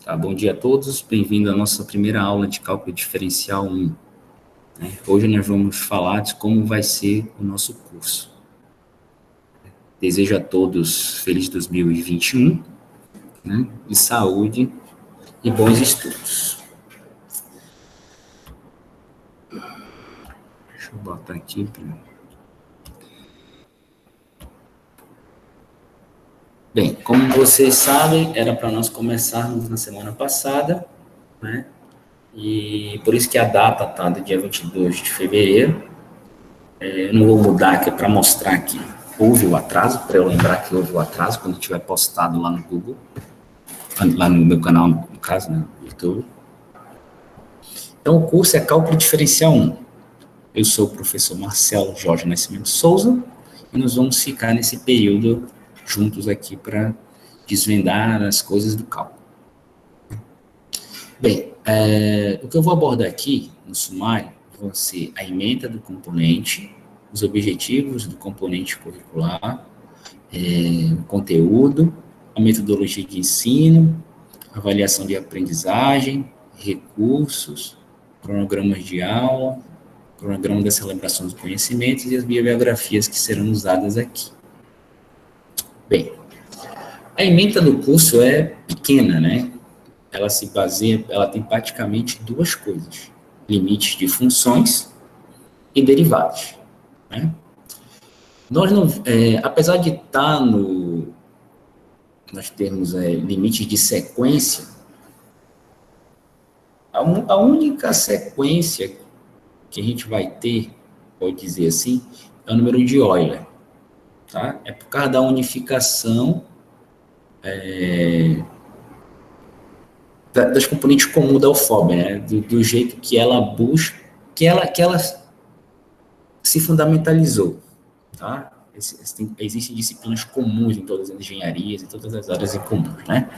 Tá, bom dia a todos, bem-vindo à nossa primeira aula de cálculo diferencial 1. Né? Hoje nós vamos falar de como vai ser o nosso curso. Desejo a todos feliz 2021, né? E saúde e bons estudos. Deixa eu botar aqui. Bem, como vocês sabem, era para nós começarmos na semana passada, né? E por isso que a data está do dia 22 de fevereiro. Eu não vou mudar aqui para mostrar que houve o atraso, para eu lembrar que houve o atraso quando tiver postado lá no Google, lá no meu canal, no caso, né, no YouTube. Então, o curso é Cálculo Diferencial 1. Eu sou o professor Marcelo Jorge Nascimento Souza e nós vamos ficar nesse período juntos aqui para desvendar as coisas do cálculo. Bem, o que eu vou abordar aqui no sumário vão ser a ementa do componente, os objetivos do componente curricular, o conteúdo, a metodologia de ensino, avaliação de aprendizagem, recursos, cronogramas de aula, cronograma das celebrações do conhecimento e as biografias que serão usadas aqui. Bem, a ementa do curso é pequena, né? Ela se baseia, ela tem praticamente duas coisas: limites de funções e derivadas, né? Nós não, apesar de estar nós temos limites de sequência, a única sequência que a gente vai ter, pode dizer assim, é o número de Euler, tá? É por causa da unificação das componentes comuns da UFOB, né? Do jeito que ela busca, que ela se fundamentalizou, tá? Existem disciplinas comuns em todas as engenharias, em todas as áreas em comuns, né?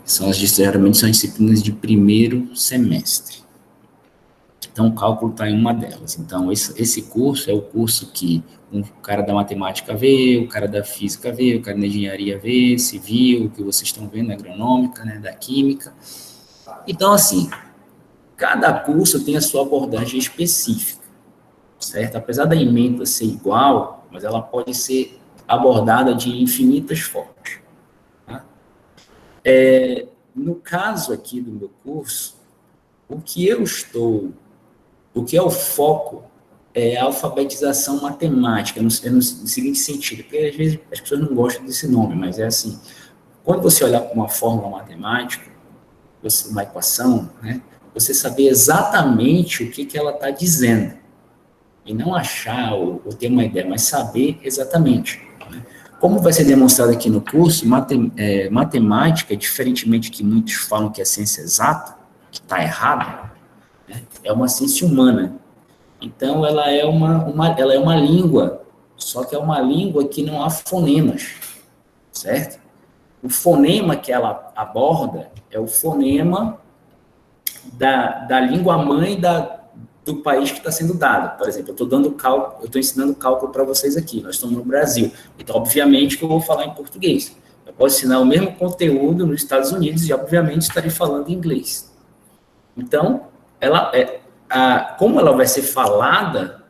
Geralmente são disciplinas de primeiro semestre. Então, o cálculo está em uma delas. Então, esse curso é o curso que o cara da matemática vê, o cara da física vê, o cara da engenharia vê, civil, o que vocês estão vendo, agronômica, né, da química. Então, assim, cada curso tem a sua abordagem específica, certo? Apesar da ementa ser igual, mas ela pode ser abordada de infinitas formas. Tá? No caso aqui do meu curso, o que é o foco é a alfabetização matemática, no seguinte sentido, porque às vezes as pessoas não gostam desse nome, mas é assim, quando você olhar para uma fórmula matemática, uma equação, né, você saber exatamente o que ela está dizendo, e não achar ou ter uma ideia, mas saber exatamente. Né? Como vai ser demonstrado aqui no curso, matemática, diferentemente que muitos falam que é ciência exata, que está errado, né, é uma ciência humana. Então, ela é uma língua, só que é uma língua que não há fonemas, certo? O fonema que ela aborda é o fonema da língua mãe do país que está sendo dado. Por exemplo, eu estou ensinando cálculo para vocês aqui, nós estamos no Brasil. Então, obviamente que eu vou falar em português. Eu posso ensinar o mesmo conteúdo nos Estados Unidos e, obviamente, estarei falando em inglês. Então, como ela vai ser falada,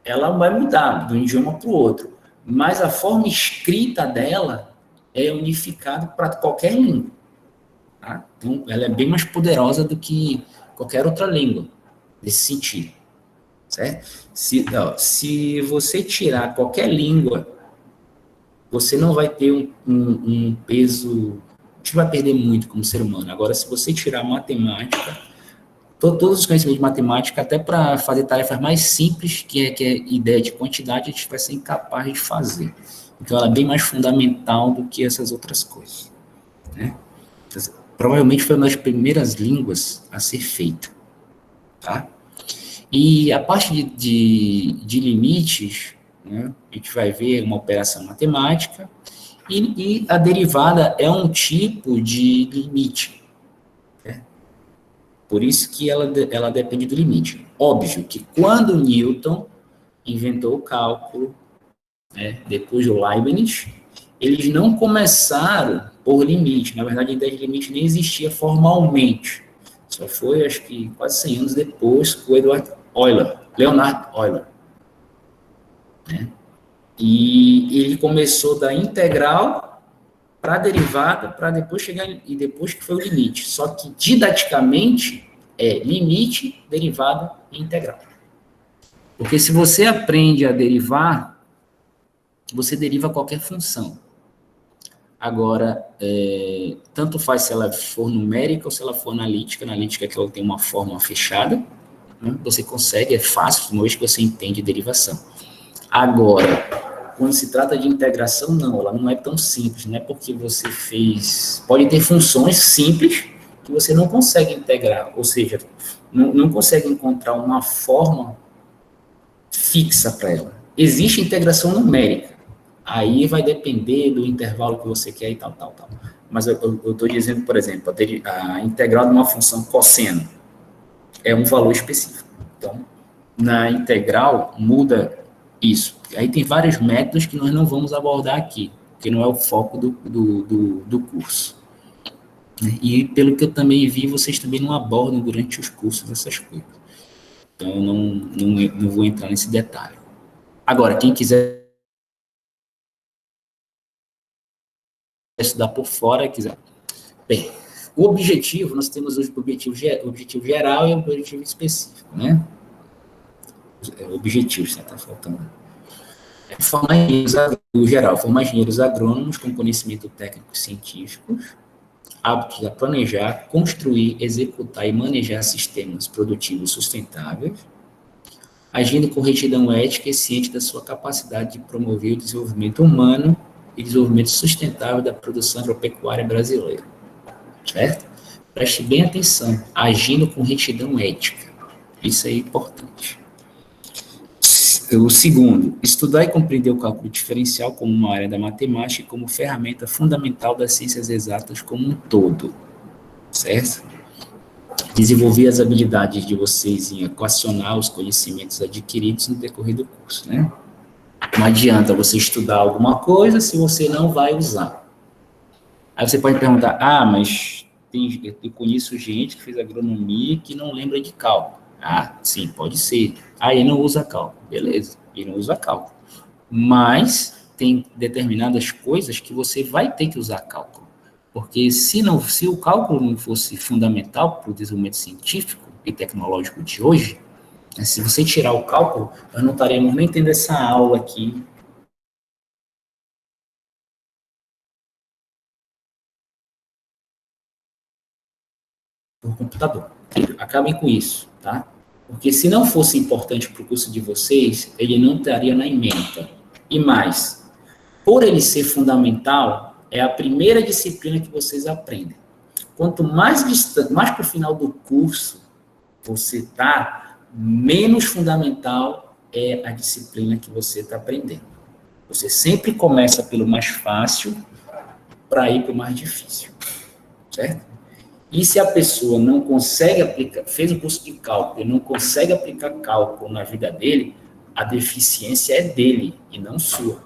ela vai mudar de um idioma para o outro, mas a forma escrita dela é unificada para qualquer língua. Tá? Então, ela é bem mais poderosa do que qualquer outra língua, nesse sentido. Certo? Se você tirar qualquer língua, você não vai ter um peso, a gente vai perder muito como ser humano. Agora, se você tirar matemática, todos os conhecimentos de matemática, até para fazer tarefas mais simples, que é ideia de quantidade, a gente vai ser incapaz de fazer. Então, ela é bem mais fundamental do que essas outras coisas. Né? Provavelmente foi uma das primeiras línguas a ser feita. Tá? E a parte de limites, né, a gente vai ver uma operação matemática, e a derivada é um tipo de limite. Por isso que ela depende do limite. Óbvio que quando Newton inventou o cálculo, né, depois do Leibniz, eles não começaram por limite. Na verdade, a ideia de limite nem existia formalmente. Só foi, acho que, quase 100 anos depois, com o Leonhard Euler. Né? E ele começou da integral para a derivada, para depois chegar, e depois que foi o limite. Só que, didaticamente, é limite, derivada e integral. Porque se você aprende a derivar, você deriva qualquer função. Agora, tanto faz se ela for numérica ou se ela for analítica. Analítica é que ela tem uma fórmula fechada, né? Você consegue, é fácil, uma vez que você entende derivação. Agora, quando se trata de integração, não, ela não é tão simples, não é porque você fez... Pode ter funções simples que você não consegue integrar, ou seja, não consegue encontrar uma forma fixa para ela. Existe integração numérica, aí vai depender do intervalo que você quer e tal. Mas eu estou dizendo, por exemplo, a integral de uma função cosseno é um valor específico. Então, na integral, muda isso. Aí tem vários métodos que nós não vamos abordar aqui, porque não é o foco do curso. E pelo que eu também vi, vocês também não abordam durante os cursos essas coisas. Então, eu não vou entrar nesse detalhe. Agora, quem quiser estudar por fora, quiser. Bem, o objetivo, nós temos o objetivo geral e o objetivo específico, né? Objetivos, né? Tá faltando. Formar engenheiros agrônomos com conhecimento técnico científico, aptos a planejar, construir, executar e manejar sistemas produtivos sustentáveis, agindo com retidão ética e ciente da sua capacidade de promover o desenvolvimento humano e desenvolvimento sustentável da produção agropecuária brasileira. Certo? Preste bem atenção, agindo com retidão ética. Isso é importante. O segundo, estudar e compreender o cálculo diferencial como uma área da matemática e como ferramenta fundamental das ciências exatas como um todo. Certo? Desenvolver as habilidades de vocês em equacionar os conhecimentos adquiridos no decorrer do curso, né? Não adianta você estudar alguma coisa se você não vai usar. Aí você pode perguntar, mas eu conheço gente que fez agronomia que não lembra de cálculo. Ah, sim, pode ser. Ah, ele não usa cálculo. Beleza, ele não usa cálculo. Mas tem determinadas coisas que você vai ter que usar cálculo. Porque se o cálculo não fosse fundamental para o desenvolvimento científico e tecnológico de hoje, se você tirar o cálculo, nós não estaremos nem tendo essa aula aqui. Por computador. Acabem com isso, tá? Porque se não fosse importante para o curso de vocês, ele não estaria na ementa. E mais, por ele ser fundamental, é a primeira disciplina que vocês aprendem. Quanto mais distante, mais para o final do curso você está, menos fundamental é a disciplina que você está aprendendo. Você sempre começa pelo mais fácil para ir para o mais difícil, certo? E se a pessoa não consegue aplicar, fez o curso de cálculo e não consegue aplicar cálculo na vida dele, a deficiência é dele e não sua.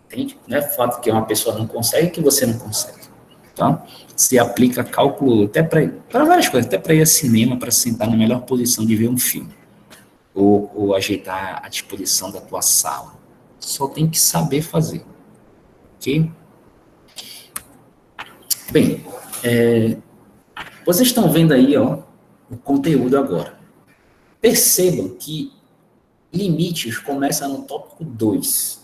Entende? Não é fato que uma pessoa não consegue que você não consegue. Tá? Se aplica cálculo até para várias coisas, até para ir ao cinema, para sentar na melhor posição de ver um filme. Ou ajeitar a disposição da tua sala. Só tem que saber fazer. Ok? Bem, vocês estão vendo aí, ó, o conteúdo agora. Percebam que limites começa no tópico 2.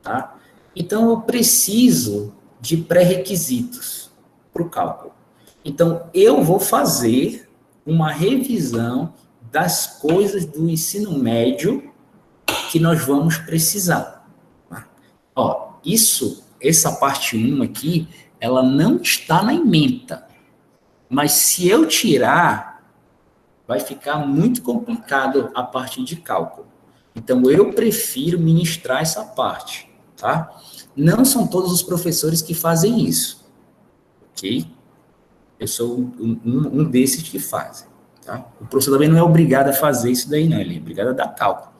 Tá? Então, eu preciso de pré-requisitos para o cálculo. Então, eu vou fazer uma revisão das coisas do ensino médio que nós vamos precisar. Tá? Ó, essa parte 1 aqui, ela não está na ementa. Mas se eu tirar, vai ficar muito complicado a parte de cálculo. Então, eu prefiro ministrar essa parte, tá? Não são todos os professores que fazem isso, ok? Eu sou um desses que fazem, tá? O professor também não é obrigado a fazer isso daí, não. Ele é obrigado a dar cálculo,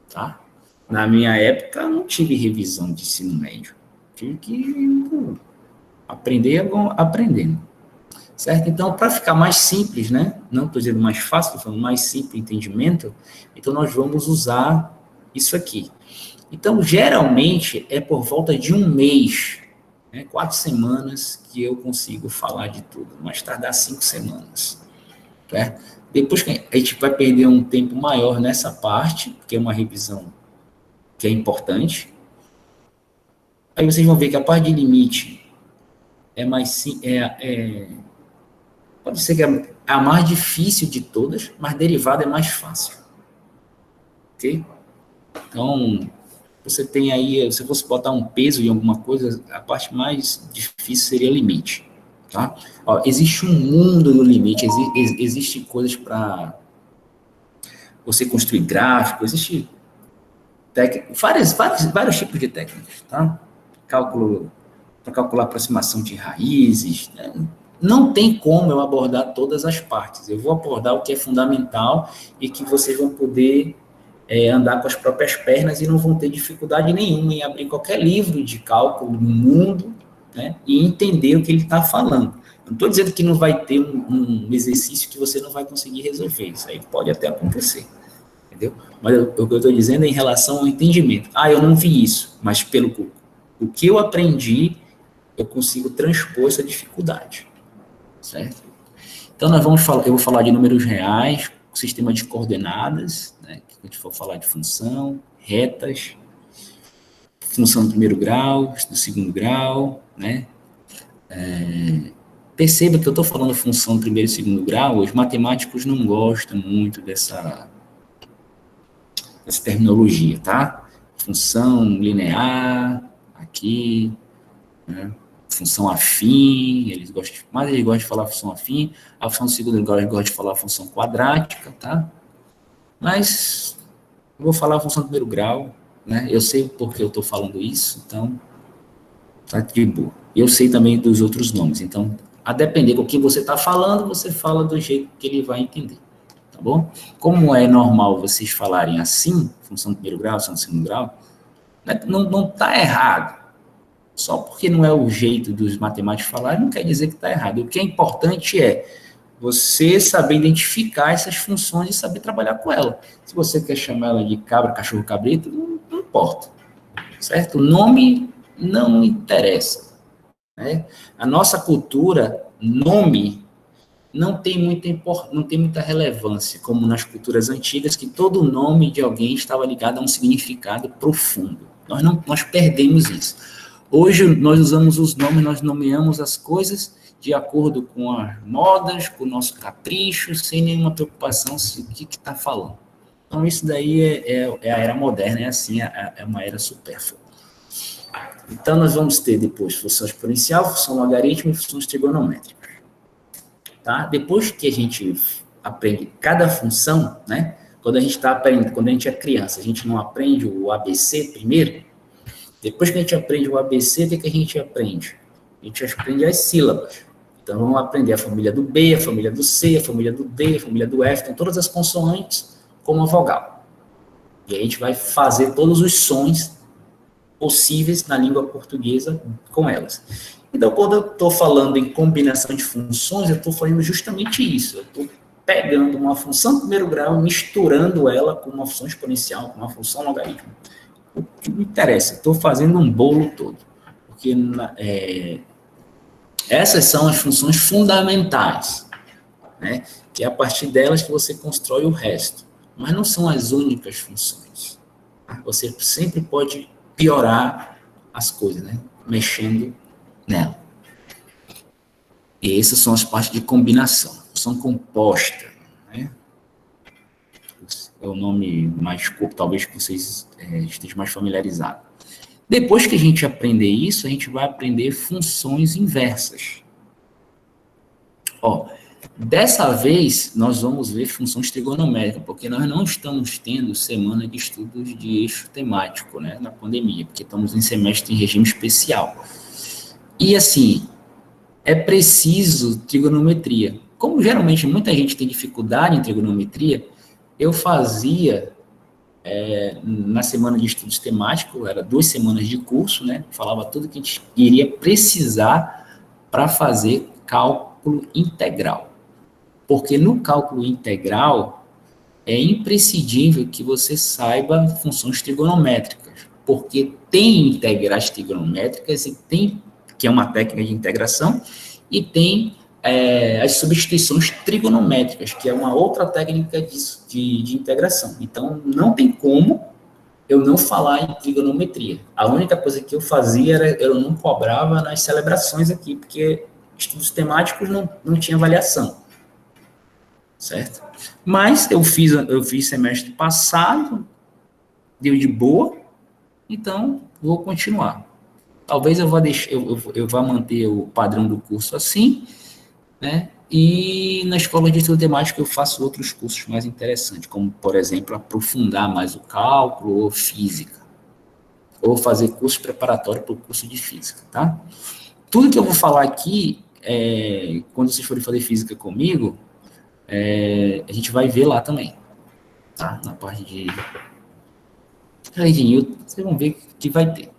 tá? Na minha época, eu não tive revisão de ensino médio. Tive que Aprender é bom aprendendo. Certo? Então, para ficar mais simples, né? Não estou dizendo mais fácil, estou falando mais simples o entendimento, então nós vamos usar isso aqui. Então, geralmente, é por volta de um mês, né, 4 semanas, que eu consigo falar de tudo, mais tardar 5 semanas. Certo? Depois que a gente vai perder um tempo maior nessa parte, que é uma revisão que é importante. Aí vocês vão ver que a parte de limite é mais pode ser que é a mais difícil de todas, mas derivada é mais fácil. Ok? Então, você tem aí, se você botar um peso em alguma coisa, a parte mais difícil seria limite. Tá? Ó, existe um mundo no limite, existe coisas para você construir gráfico, existe vários tipos de técnicas, tá? Cálculo, para calcular aproximação de raízes, né? Não tem como eu abordar todas as partes. Eu vou abordar o que é fundamental e que vocês vão poder andar com as próprias pernas e não vão ter dificuldade nenhuma em abrir qualquer livro de cálculo no mundo, né, e entender o que ele está falando. Não estou dizendo que não vai ter um exercício que você não vai conseguir resolver. Isso aí pode até acontecer. Entendeu? Mas o que eu estou dizendo é em relação ao entendimento. Eu não vi isso, mas pelo o que eu aprendi, eu consigo transpor essa dificuldade. Certo? Então, eu vou falar de números reais, sistema de coordenadas, né, que a gente for falar de função, retas, função do primeiro grau, do segundo grau, né? Perceba que eu estou falando função do primeiro e segundo grau, os matemáticos não gostam muito dessa terminologia, tá? Função linear, aqui, né? Função afim, eles gostam de falar função afim, a função do segundo grau eles gostam de falar função quadrática, tá? Mas eu vou falar a função do primeiro grau, né? Eu sei porque eu estou falando isso, então tá de boa. Eu sei também dos outros nomes, então, a depender do que você está falando, você fala do jeito que ele vai entender, tá bom? Como é normal vocês falarem assim, função do primeiro grau, função do segundo grau, não está errado. Só porque não é o jeito dos matemáticos falarem, não quer dizer que está errado. O que é importante é você saber identificar essas funções e saber trabalhar com ela. Se você quer chamar ela de cabra, cachorro, cabrito, não importa. Certo? O nome não interessa. Né? A nossa cultura, nome, não tem muita relevância, como nas culturas antigas, que todo nome de alguém estava ligado a um significado profundo. Nós perdemos isso. Hoje, nós usamos os nomes, nós nomeamos as coisas de acordo com as modas, com o nosso capricho, sem nenhuma preocupação se o que está falando. Então, isso daí é a era moderna, é assim, é uma era supérflua. Então, nós vamos ter depois função exponencial, função logarítmica e funções trigonométricas. Tá? Depois que a gente aprende cada função, né? Quando a gente está aprendendo, quando a gente é criança, a gente não aprende o ABC primeiro. Depois que a gente aprende o ABC, o que a gente aprende? A gente aprende as sílabas. Então, vamos aprender a família do B, a família do C, a família do D, a família do F, então todas as consoantes com uma vogal. E a gente vai fazer todos os sons possíveis na língua portuguesa com elas. Então, quando eu estou falando em combinação de funções, eu estou fazendo justamente isso. Eu estou pegando uma função do primeiro grau, misturando ela com uma função exponencial, com uma função logarítmica. O que me interessa, estou fazendo um bolo todo. Porque essas são as funções fundamentais, né? Que é a partir delas que você constrói o resto. Mas não são as únicas funções. Você sempre pode piorar as coisas, né? Mexendo nela. E essas são as partes de combinação. Função composta, né? É o nome mais curto, talvez que vocês estejam mais familiarizados. Depois que a gente aprender isso, a gente vai aprender funções inversas. Ó, dessa vez, nós vamos ver funções trigonométricas, porque nós não estamos tendo semana de estudos de eixo temático, né, na pandemia, porque estamos em semestre em regime especial. E, assim, é preciso trigonometria. Como geralmente muita gente tem dificuldade em trigonometria, eu fazia na semana de estudos temáticos, era 2 semanas de curso, né? Falava tudo que a gente iria precisar para fazer cálculo integral. Porque no cálculo integral é imprescindível que você saiba funções trigonométricas, porque tem integrais trigonométricas e tem, que é uma técnica de integração, e tem as substituições trigonométricas, que é uma outra técnica de integração. Então, não tem como eu não falar em trigonometria. A única coisa que eu fazia era eu não cobrava nas celebrações aqui, porque estudos temáticos não tinha avaliação, certo? Mas eu fiz semestre passado, deu de boa, então vou continuar. Talvez eu vá deixar, eu vá manter o padrão do curso assim, né? E na escola de estudo temático eu faço outros cursos mais interessantes, como, por exemplo, aprofundar mais o cálculo ou física, ou fazer curso preparatório para o curso de física, tá? Tudo que eu vou falar aqui, quando vocês forem fazer física comigo, a gente vai ver lá também, tá? Na parte de Newton, vocês vão ver que vai ter.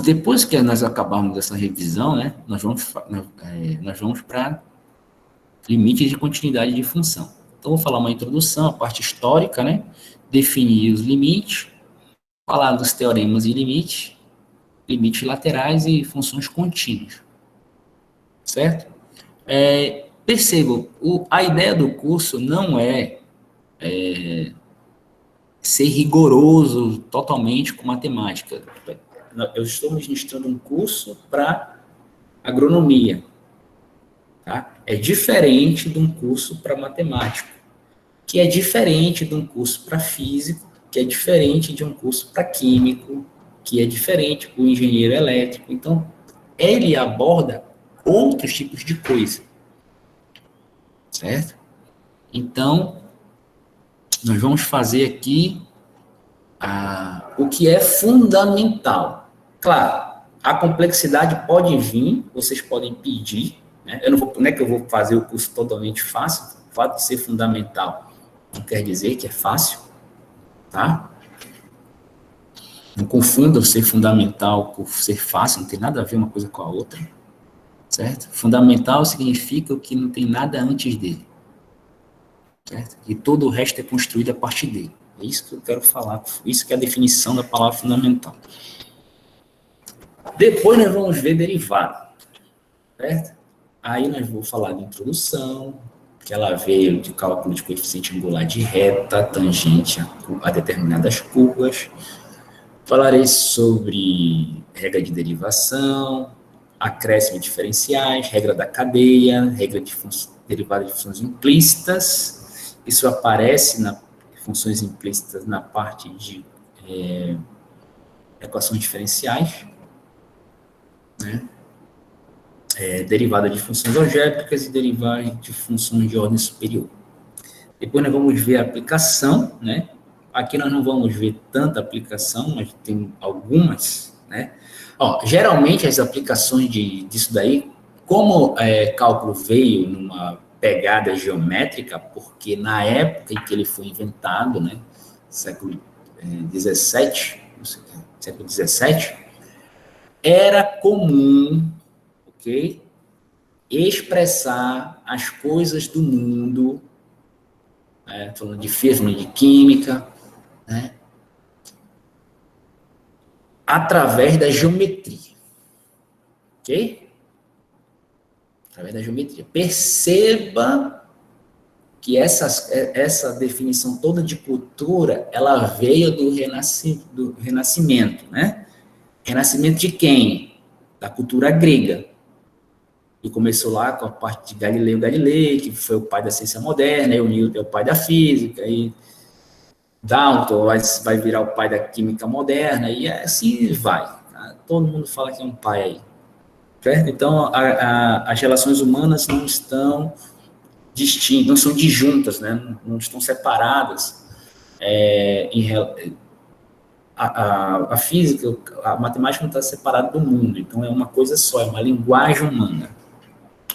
Depois que nós acabarmos essa revisão, né, nós vamos para limites de continuidade de função. Então, vou falar uma introdução, a parte histórica, né, definir os limites, falar dos teoremas de limite, limites laterais e funções contínuas, certo? Percebam, a ideia do curso não é ser rigoroso totalmente com matemática. Eu estou ministrando um curso para agronomia, tá? É diferente de um curso para matemático, que é diferente de um curso para físico, que é diferente de um curso para químico, que é diferente para o engenheiro elétrico. Então, ele aborda outros tipos de coisa, certo? Então, nós vamos fazer aqui o que é fundamental. Claro, a complexidade pode vir, vocês podem pedir, né? Não é que eu vou fazer o curso totalmente fácil, o fato de ser fundamental não quer dizer que é fácil, tá? Não confundam ser fundamental com ser fácil, não tem nada a ver uma coisa com a outra, certo? Fundamental significa o que não tem nada antes dele, certo? E todo o resto é construído a partir dele. É isso que eu quero falar, isso que é a definição da palavra fundamental. Depois nós vamos ver derivada, certo? Aí nós vamos falar de introdução, que ela veio de cálculo de coeficiente angular de reta, tangente a determinadas curvas. Falarei sobre regra de derivação, acréscimo de diferenciais, regra da cadeia, regra de derivada de funções implícitas. Isso aparece na funções implícitas na parte de equações diferenciais, né? Derivada de funções algébricas e derivada de funções de ordem superior. Depois nós vamos ver a aplicação, né? Aqui nós não vamos ver tanta aplicação, mas tem algumas, né? Geralmente as aplicações disso daí, como cálculo veio numa pegada geométrica, porque na época em que ele foi inventado, né? Século XVII, século XVII, era comum, ok? Expressar as coisas do mundo, falando de física, de química, né? Através da geometria, ok? Através da geometria. Perceba que essa definição toda de cultura, ela veio do Renascimento, né? Renascimento de quem? Da cultura grega. E começou lá com a parte de Galileu Galilei, que foi o pai da ciência moderna, e o Newton é o pai da física, e Dalton vai virar o pai da química moderna, e assim vai. Tá? Todo mundo fala que é um pai aí. Certo? Então, as relações humanas não estão distintas, não são disjuntas, né? Não estão separadas. A física, a matemática não está separada do mundo, então é uma coisa só, é uma linguagem humana.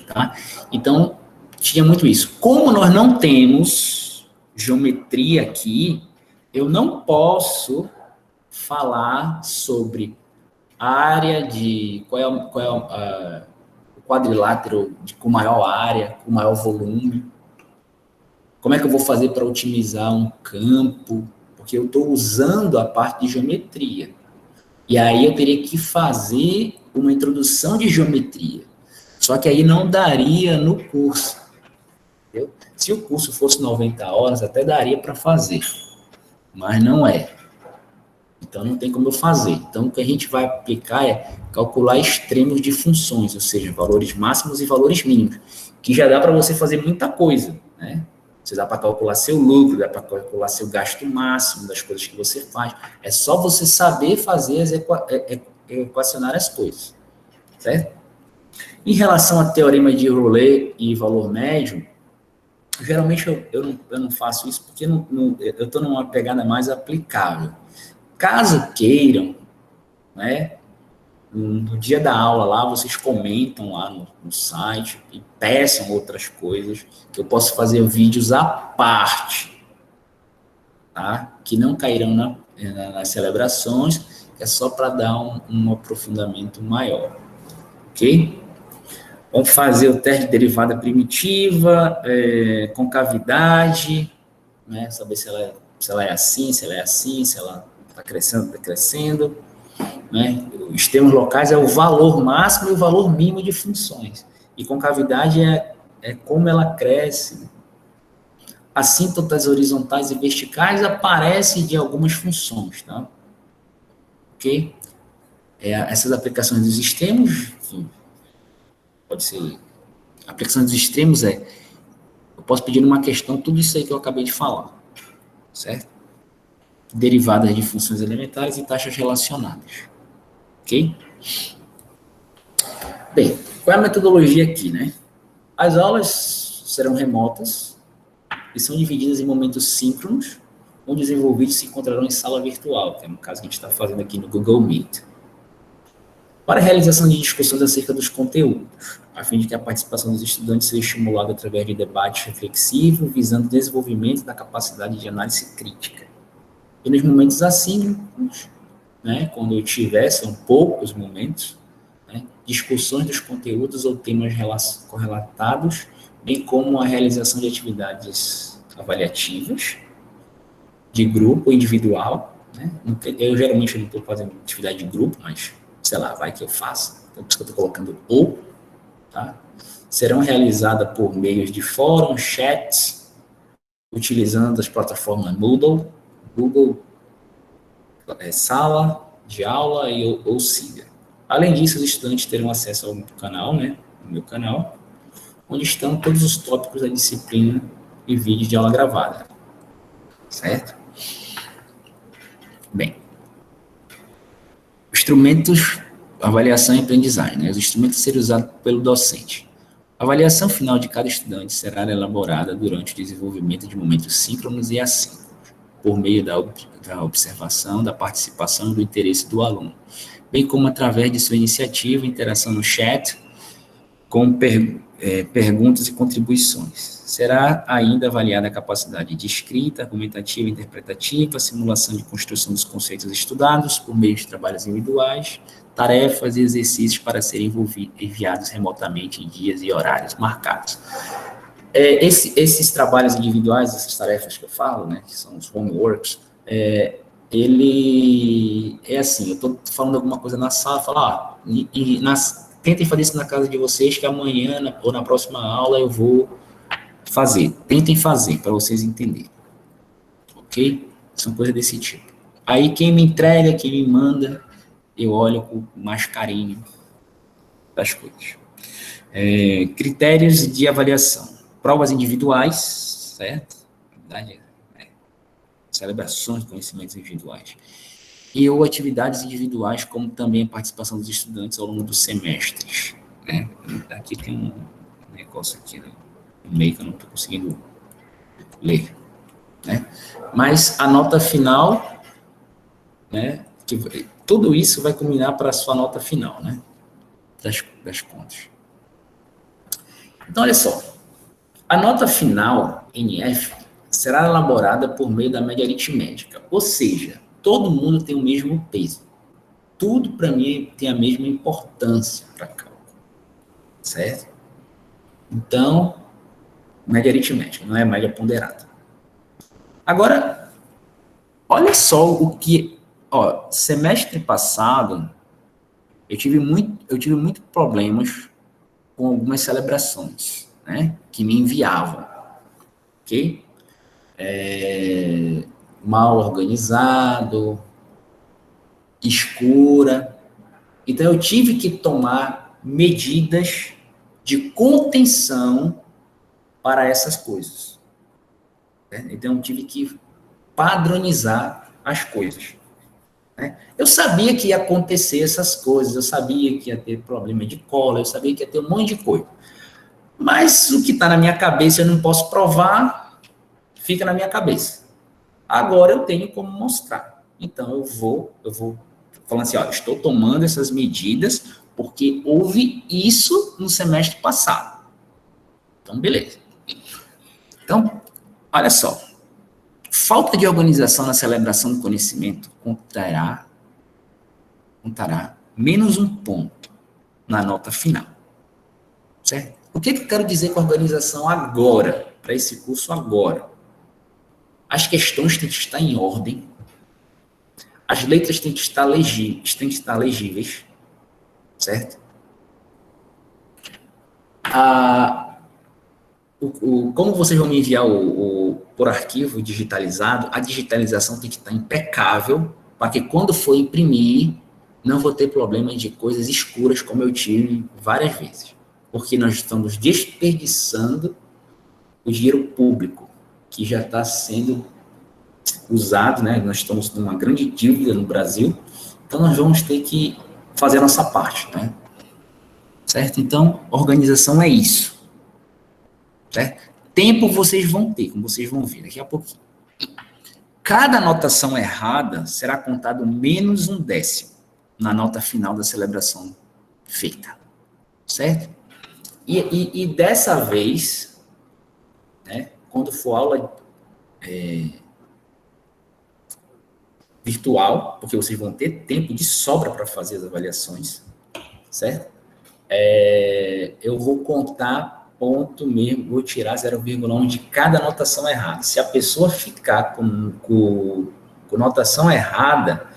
Tá? Então, tinha muito isso. Como nós não temos geometria aqui, eu não posso falar sobre a área qual é o quadrilátero com maior área, com maior volume, como é que eu vou fazer para otimizar um campo, porque eu estou usando a parte de geometria. E aí eu teria que fazer uma introdução de geometria. Só que aí não daria no curso. Entendeu? Se o curso fosse 90 horas, até daria para fazer. Mas não é. Então não tem como eu fazer. Então o que a gente vai aplicar é calcular extremos de funções, ou seja, valores máximos e valores mínimos, que já dá para você fazer muita coisa, né? Você dá para calcular seu lucro, dá para calcular seu gasto máximo das coisas que você faz. É só você saber fazer equacionar as coisas, certo? Em relação a teorema de Euler e valor médio, geralmente eu não faço isso porque eu estou numa pegada mais aplicável. Caso queiram, né, no dia da aula lá, vocês comentam lá no site e peçam outras coisas, que eu posso fazer vídeos à parte, tá? Que não cairão nas celebrações, é só para dar um aprofundamento maior, ok? Vamos fazer o teste de derivada primitiva, concavidade, né? Saber se ela é assim, se ela é assim, se ela está crescendo, né? Os termos locais é o valor máximo e o valor mínimo de funções. E concavidade é como ela cresce. Assíntotas horizontais e verticais aparecem de algumas funções, tá? Ok? Essas aplicações dos extremos, enfim, pode ser... A aplicação dos extremos eu posso pedir numa questão tudo isso aí que eu acabei de falar, certo? Derivadas de funções elementares e taxas relacionadas. Ok? Bem, qual é a metodologia aqui, né? As aulas serão remotas e são divididas em momentos síncronos, onde os envolvidos se encontrarão em sala virtual, que é no caso que a gente está fazendo aqui no Google Meet. Para a realização de discussões acerca dos conteúdos, a fim de que a participação dos estudantes seja estimulada através de debate reflexivo, visando o desenvolvimento da capacidade de análise crítica. E nos momentos assíncronos, né, quando eu tiver, são poucos momentos, né, discussões dos conteúdos ou temas correlatados, bem como a realização de atividades avaliativas, de grupo ou individual. Né? Eu geralmente não estou fazendo atividade de grupo, mas, sei lá, vai que eu faça. Então, por isso que eu estou colocando ou. Tá? Serão realizadas por meios de fórum, chats, utilizando as plataformas Moodle, Google Sala de Aula ou Siga. Além disso, os estudantes terão acesso ao canal, né, no meu canal, onde estão todos os tópicos da disciplina e vídeos de aula gravada. Certo? Bem. Instrumentos, avaliação e aprendizagem, né? Os instrumentos a serem usados pelo docente. A avaliação final de cada estudante será elaborada durante o desenvolvimento de momentos síncronos e assíncronos, por meio da observação, da participação e do interesse do aluno, bem como através de sua iniciativa, interação no chat, com perguntas e contribuições. Será ainda avaliada a capacidade de escrita, argumentativa e interpretativa, simulação de construção dos conceitos estudados por meio de trabalhos individuais, tarefas e exercícios para serem enviados remotamente em dias e horários marcados. Esses trabalhos individuais, essas tarefas que eu falo, né, que são os homeworks, ele é assim, eu estou falando alguma coisa na sala, falo, tentem fazer isso na casa de vocês, que amanhã ou na próxima aula eu vou fazer. Tentem fazer, para vocês entenderem. Ok? São coisas desse tipo. Aí quem me entrega, quem me manda, eu olho com mais carinho das coisas. Critérios de avaliação. Provas individuais, certo? Celebrações de conhecimentos individuais. E ou atividades individuais, como também a participação dos estudantes ao longo dos semestres. Né? Aqui tem um negócio aqui no meio que eu não estou conseguindo ler. Né? Mas a nota final, né, tudo isso vai culminar para a sua nota final, né, das contas. Então, olha só, a nota final, NF, será elaborada por meio da média aritmética, ou seja, todo mundo tem o mesmo peso. tudo para mim tem a mesma importância para cálculo, certo? Então, média aritmética, não é média ponderada. Agora, olha só o que, semestre passado, eu tive muito problemas com algumas celebrações, né, que me enviavam, ok? Mal organizado, escura. Então, eu tive que tomar medidas de contenção para essas coisas. Né? Então, eu tive que padronizar as coisas. Né? Eu sabia que ia acontecer essas coisas, eu sabia que ia ter problema de cola, eu sabia que ia ter um monte de coisa. Mas o que está na minha cabeça eu não posso provar, fica na minha cabeça. Agora eu tenho como mostrar. Então, eu vou falando assim, estou tomando essas medidas porque houve isso no semestre passado. Então, beleza. Então, olha só. Falta de organização na celebração do conhecimento contará menos um ponto na nota final. Certo? O que eu quero dizer com organização agora, para esse curso agora? As questões têm que estar em ordem, as letras têm que estar legíveis, certo? Como vocês vão me enviar por arquivo digitalizado, a digitalização tem que estar impecável, para que quando for imprimir, não vou ter problema de coisas escuras, como eu tive várias vezes. Porque nós estamos desperdiçando o dinheiro público, que já está sendo usado, né? Nós estamos numa grande dívida no Brasil, então nós vamos ter que fazer a nossa parte, né? Certo? Então, organização é isso. Certo? Tempo vocês vão ter, como vocês vão ver daqui a pouquinho. Cada anotação errada será contado menos um décimo na nota final da celebração feita. Certo? E dessa vez, né, quando for aula virtual, porque vocês vão ter tempo de sobra para fazer as avaliações, certo? Eu vou contar ponto mesmo, vou tirar 0,1 de cada anotação errada. Se a pessoa ficar com notação errada,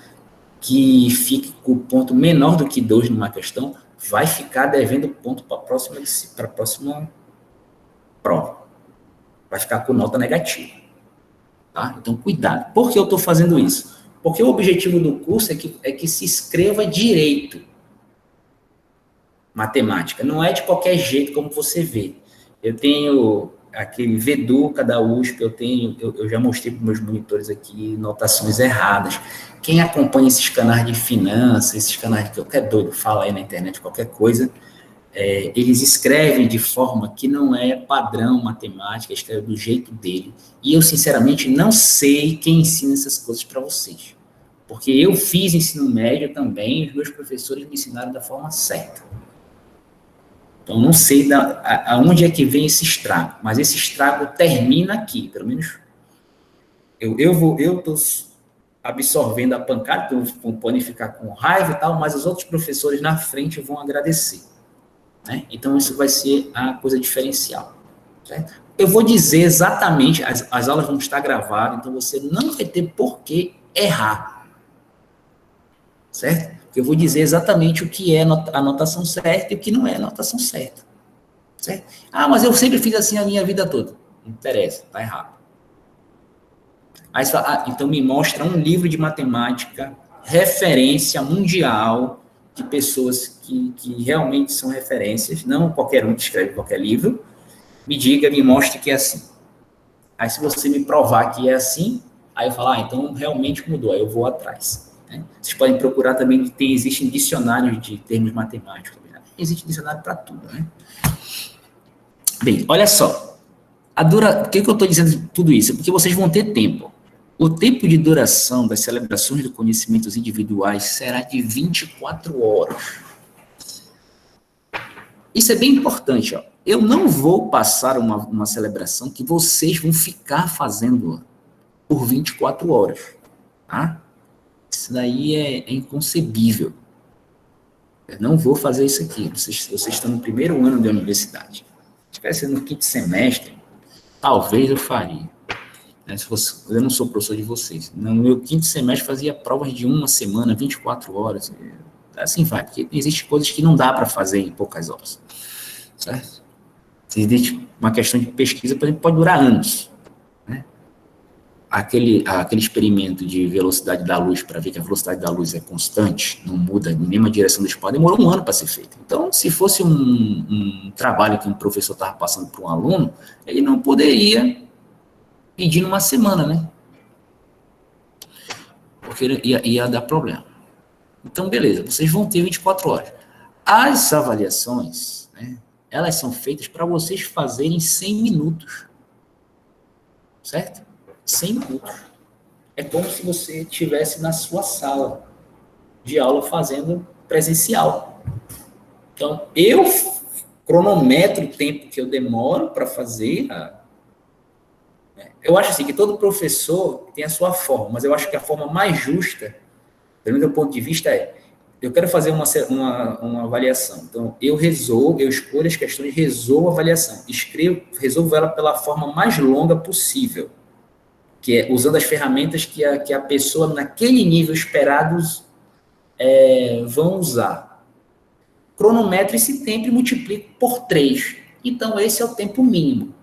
que fique com ponto menor do que 2 numa questão, vai ficar devendo ponto para a próxima prova. Vai ficar com nota negativa. Tá? Então, cuidado. Por que eu estou fazendo isso? Porque o objetivo do curso é que se escreva direito matemática. Não é de qualquer jeito como você vê. Eu tenho aquele VEDUCA da USP, eu já mostrei para meus monitores aqui notações erradas. Quem acompanha esses canais de finanças, esses canais que qualquer doido fala aí na internet, qualquer coisa, eles escrevem de forma que não é padrão matemática, escreve do jeito dele. E eu, sinceramente, não sei quem ensina essas coisas para vocês. Porque eu fiz ensino médio também, os meus professores me ensinaram da forma certa. Então, não sei aonde é que vem esse estrago, mas esse estrago termina aqui, pelo menos eu estou absorvendo a pancada, então podem ficar com raiva e tal, mas os outros professores na frente vão agradecer. Né? Então, isso vai ser a coisa diferencial. Certo? Eu vou dizer exatamente, as aulas vão estar gravadas, então você não vai ter por que errar. Certo? Eu vou dizer exatamente o que é a anotação certa e o que não é a anotação certa. Certo? Ah, mas eu sempre fiz assim a minha vida toda. Não interessa, está errado. Aí você fala, então me mostra um livro de matemática, referência mundial, de pessoas que realmente são referências, não qualquer um que escreve qualquer livro, me mostre que é assim. Aí se você me provar que é assim, aí eu falo, então realmente mudou, aí eu vou atrás. Né? Vocês podem procurar também, existem dicionários de termos matemáticos. Né? Existe dicionário para tudo, né? Bem, olha só. Por que eu estou dizendo tudo isso? Porque vocês vão ter tempo. O tempo de duração das celebrações de conhecimentos individuais será de 24 horas. Isso é bem importante. Ó. Eu não vou passar uma celebração que vocês vão ficar fazendo por 24 horas. Tá? Isso daí é inconcebível. Eu não vou fazer isso aqui. Vocês estão no primeiro ano da universidade. Se tivesse no quinto semestre, talvez eu faria. Se fosse, eu não sou professor de vocês. No meu quinto semestre fazia provas de uma semana, 24 horas. Assim vai, porque existem coisas que não dá para fazer em poucas horas. Certo? Existe uma questão de pesquisa, por exemplo, pode durar anos. Né? Aquele experimento de velocidade da luz, para ver que a velocidade da luz é constante, não muda em nenhuma direção do espaço, demorou um ano para ser feito. Então, se fosse um trabalho que um professor estava passando para um aluno, ele não poderia pedir numa semana, né? Porque ia dar problema. Então, beleza, vocês vão ter 24 horas. As avaliações, né, elas são feitas para vocês fazerem 100 minutos. Certo? 100 minutos. É como se você estivesse na sua sala de aula fazendo presencial. Então, eu cronometro o tempo que eu demoro para fazer. Eu acho assim que todo professor tem a sua forma, mas eu acho que a forma mais justa, pelo meu ponto de vista, eu quero fazer uma avaliação. Então, eu escolho as questões, resolvo a avaliação, resolvo ela pela forma mais longa possível, que é usando as ferramentas que a pessoa, naquele nível esperado, vão usar. Cronometro esse tempo e multiplico por 3. Então, esse é o tempo mínimo.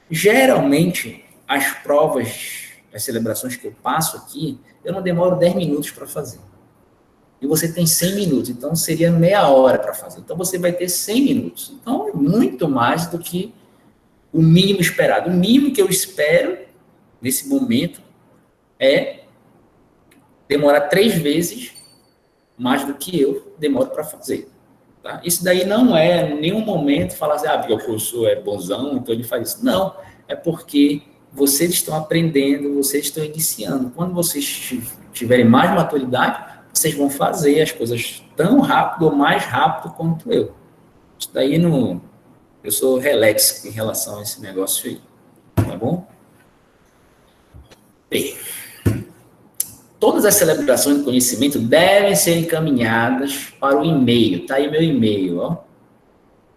Geralmente, as provas, as celebrações que eu passo aqui, eu não demoro 10 minutos para fazer. E você tem 100 minutos, então seria meia hora para fazer. Então, você vai ter 100 minutos. Então, é muito mais do que o mínimo esperado. O mínimo que eu espero, nesse momento, é demorar 3 vezes mais do que eu demoro para fazer. Tá? Isso daí não é, em nenhum momento, falar assim, porque o professor é bonzão, então ele faz isso. Não, é porque vocês estão aprendendo, vocês estão iniciando. Quando vocês tiverem mais maturidade, vocês vão fazer as coisas tão rápido ou mais rápido quanto eu. Isso daí não... Eu sou relax em relação a esse negócio aí. Tá bom? Bem, todas as celebrações do conhecimento devem ser encaminhadas para o e-mail. Tá aí meu e-mail, ó.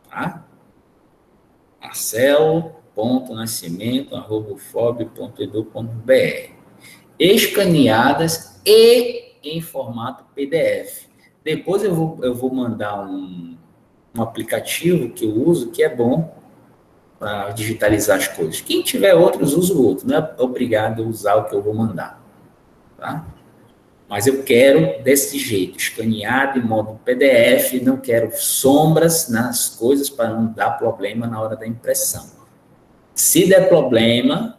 Tá? marcelo.nascimento@ufob.edu.br, escaneadas e em formato PDF. Depois eu vou mandar um aplicativo que eu uso, que é bom para digitalizar as coisas. Quem tiver outros, usa o outro. Não é obrigado a usar o que eu vou mandar. Tá? Mas eu quero desse jeito, escaneado em modo PDF, não quero sombras nas coisas para não dar problema na hora da impressão. Se der problema,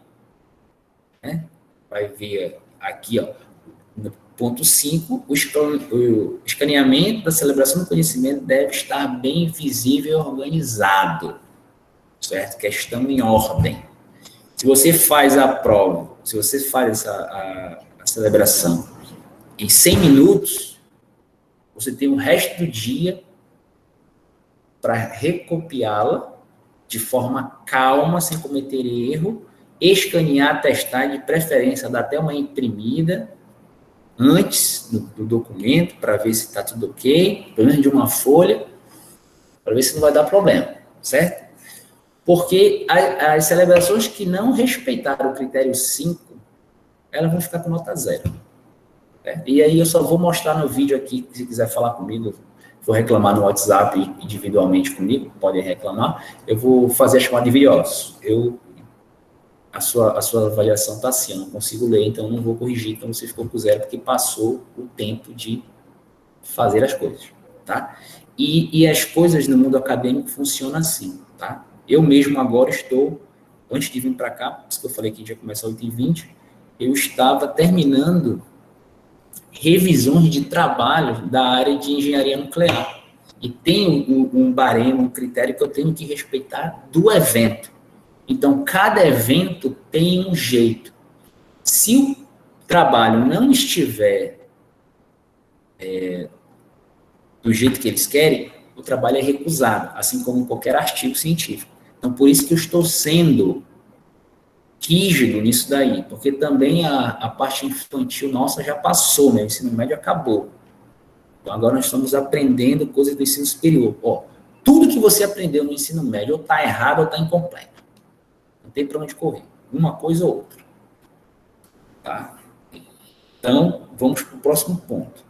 né, vai ver aqui, ó, no ponto 5, o escaneamento da celebração do conhecimento deve estar bem visível e organizado, certo? Questão em ordem. Se você faz a prova, se você faz a celebração em 100 minutos, você tem o resto do dia para recopiá-la de forma calma, sem cometer erro, escanear, testar, de preferência, dar até uma imprimida antes do documento, para ver se está tudo ok, pelo menos de uma folha, para ver se não vai dar problema, certo? Porque as celebrações que não respeitaram o critério 5, elas vão ficar com nota 0. E aí eu só vou mostrar no vídeo aqui, se quiser falar comigo, vou reclamar no WhatsApp individualmente comigo, podem reclamar, eu vou fazer a chamada de vídeo, a sua avaliação está assim, eu não consigo ler, então eu não vou corrigir, então você ficou com 0 porque passou o tempo de fazer as coisas, tá? E as coisas no mundo acadêmico funcionam assim, tá? Eu mesmo agora estou, antes de vir para cá, por isso que eu falei que a gente ia começar 8h20, eu estava terminando revisões de trabalho da área de engenharia nuclear. E tem um baremo, um critério que eu tenho que respeitar do evento. Então, cada evento tem um jeito. Se o trabalho não estiver do jeito que eles querem, o trabalho é recusado, assim como qualquer artigo científico. Então, por isso que eu estou sendo rígido nisso daí, porque também a parte infantil nossa já passou, né? O ensino médio acabou. Então, agora nós estamos aprendendo coisas do ensino superior. Ó, tudo que você aprendeu no ensino médio ou está errado ou está incompleto. Não tem para onde correr. Uma coisa ou outra. Tá? Então, vamos para o próximo ponto.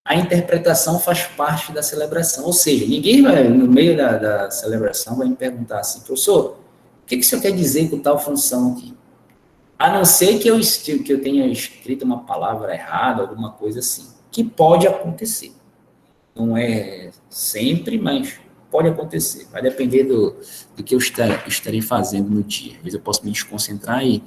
A interpretação faz parte da celebração. Ou seja, ninguém vai, no meio da celebração, vai me perguntar assim, professor, o que o senhor quer dizer com tal função aqui? A não ser que eu tenha escrito uma palavra errada, alguma coisa assim, que pode acontecer. Não é sempre, mas pode acontecer. Vai depender do que eu estarei fazendo no dia. Às vezes eu posso me desconcentrar e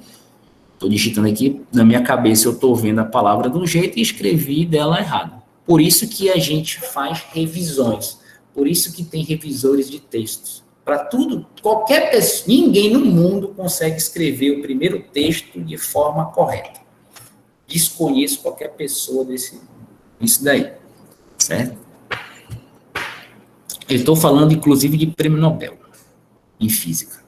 estou digitando aqui, na minha cabeça eu estou vendo a palavra de um jeito e escrevi dela errado. Por isso que a gente faz revisões. Por isso que tem revisores de textos. Para tudo, qualquer pessoa, ninguém no mundo consegue escrever o primeiro texto de forma correta. Desconheço qualquer pessoa isso daí, certo? Eu estou falando, inclusive, de prêmio Nobel em física.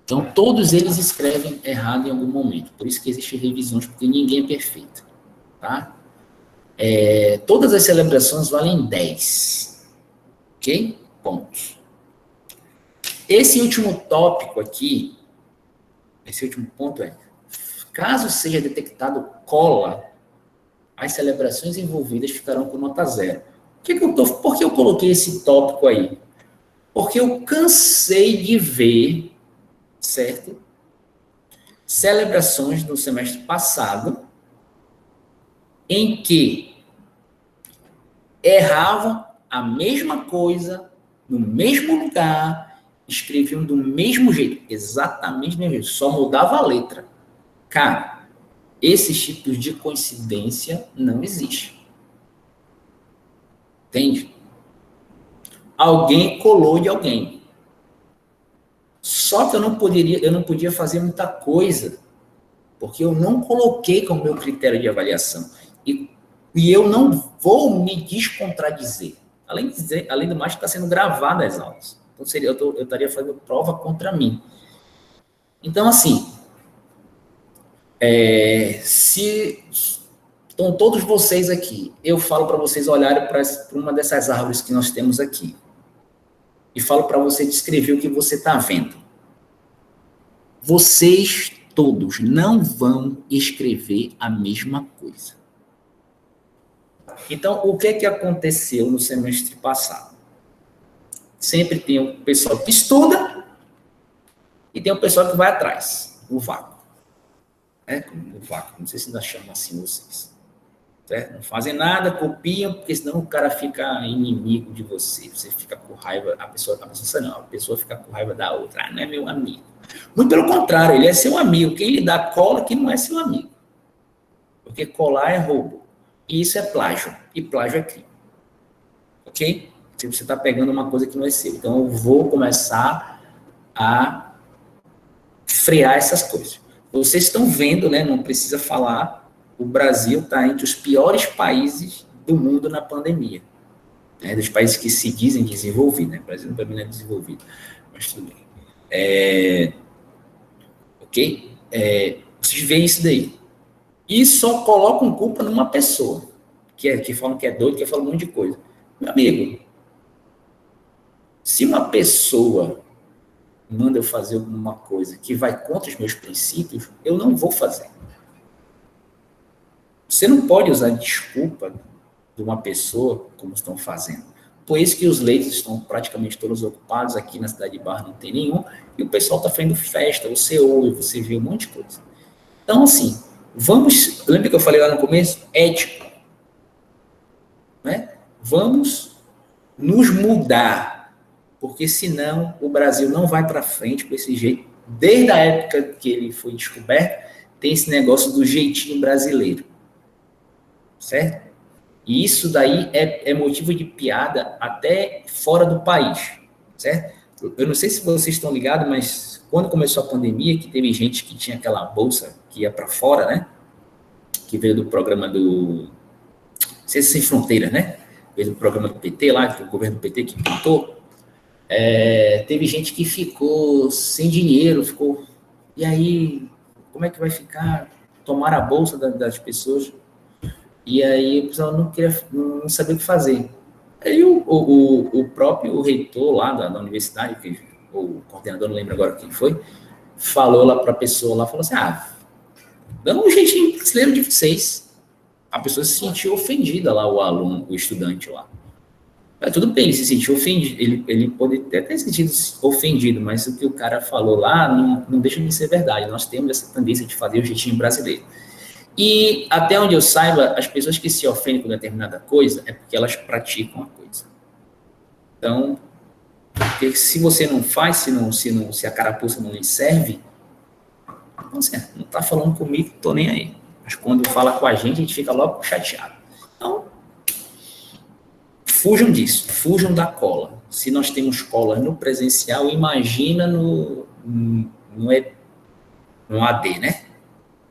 Então, todos eles escrevem errado em algum momento. Por isso que existem revisões, porque ninguém é perfeito. Tá? Todas as celebrações valem 10. Ok? Pontos. Esse último tópico aqui, esse último ponto é, caso seja detectado cola, as celebrações envolvidas ficarão com nota 0. Por que eu coloquei esse tópico aí? Porque eu cansei de ver, certo? Celebrações no semestre passado em que erravam a mesma coisa, no mesmo lugar, escreviam do mesmo jeito, exatamente do mesmo jeito, só mudava a letra. Cara, esses tipos de coincidência não existem. Entende? Alguém colou de alguém. Só que eu não podia fazer muita coisa, porque eu não coloquei como meu critério de avaliação. E eu não vou me descontradizer. Além do mais, está sendo gravada as aulas. Então, eu estaria fazendo prova contra mim. Então, assim, se estão todos vocês aqui, eu falo para vocês olharem para uma dessas árvores que nós temos aqui e falo para você descrever o que você está vendo. Vocês todos não vão escrever a mesma coisa. Então, o que aconteceu no semestre passado? Sempre tem o pessoal que estuda e tem o pessoal que vai atrás, o vácuo. O vácuo, não sei se ainda chamam assim vocês. Certo? Não fazem nada, copiam, porque senão o cara fica inimigo de você. Você fica com raiva, a pessoa fica com raiva da outra. Não é meu amigo. Muito pelo contrário, ele é seu amigo. Quem lhe dá cola que não é seu amigo. Porque colar é roubo. E isso é plágio. E plágio é crime. Ok? Se você está pegando uma coisa que não é seu. Então, eu vou começar a frear essas coisas. Vocês estão vendo, né? Não precisa falar. O Brasil está entre os piores países do mundo na pandemia. Né? Dos países que se dizem desenvolvidos. Né? O Brasil não é desenvolvido. Mas tudo bem. Ok? Vocês veem isso daí. E só colocam culpa numa pessoa. Que falam que é doido, que falam um monte de coisa. Meu amigo, se uma pessoa manda eu fazer alguma coisa que vai contra os meus princípios, eu não vou fazer. Você não pode usar desculpa de uma pessoa como estão fazendo. Por isso que os leitos estão praticamente todos ocupados, aqui na cidade de Barra não tem nenhum, e o pessoal está fazendo festa, você ouve, você vê um monte de coisa. Então, assim, lembra que eu falei lá no começo? Ético. Né? Vamos nos mudar, porque senão o Brasil não vai para frente com esse jeito. Desde a época que ele foi descoberto, tem esse negócio do jeitinho brasileiro. Certo? E isso daí é motivo de piada até fora do país, certo? Eu não sei se vocês estão ligados, mas quando começou a pandemia, que teve gente que tinha aquela bolsa que ia para fora, né? Que veio do programa do Ciências Sem Fronteiras, né? Veio do programa do PT lá, que o governo do PT que pintou. Teve gente que ficou sem dinheiro, ficou E aí, como é que vai ficar? Tomar a bolsa das pessoas. E aí o pessoal não sabia o que fazer. Aí o próprio reitor lá da universidade, o coordenador, não lembro agora quem foi, falou lá para a pessoa lá, falou assim, dando um jeitinho brasileiro de vocês. A pessoa se sentiu ofendida lá, o aluno, o estudante lá. Mas tudo bem, ele se sentiu ofendido, ele pode até ter se sentido ofendido, mas o que o cara falou lá não deixa de ser verdade. Nós temos essa tendência de fazer o jeitinho brasileiro. E até onde eu saiba, as pessoas que se ofendem com determinada coisa é porque elas praticam a coisa. Então, porque se você não faz, se a carapuça não lhe serve, então, assim, não está falando comigo, estou nem aí. Mas quando fala com a gente fica logo chateado. Então, fujam disso, fujam da cola. Se nós temos cola no presencial, imagina no AD, né?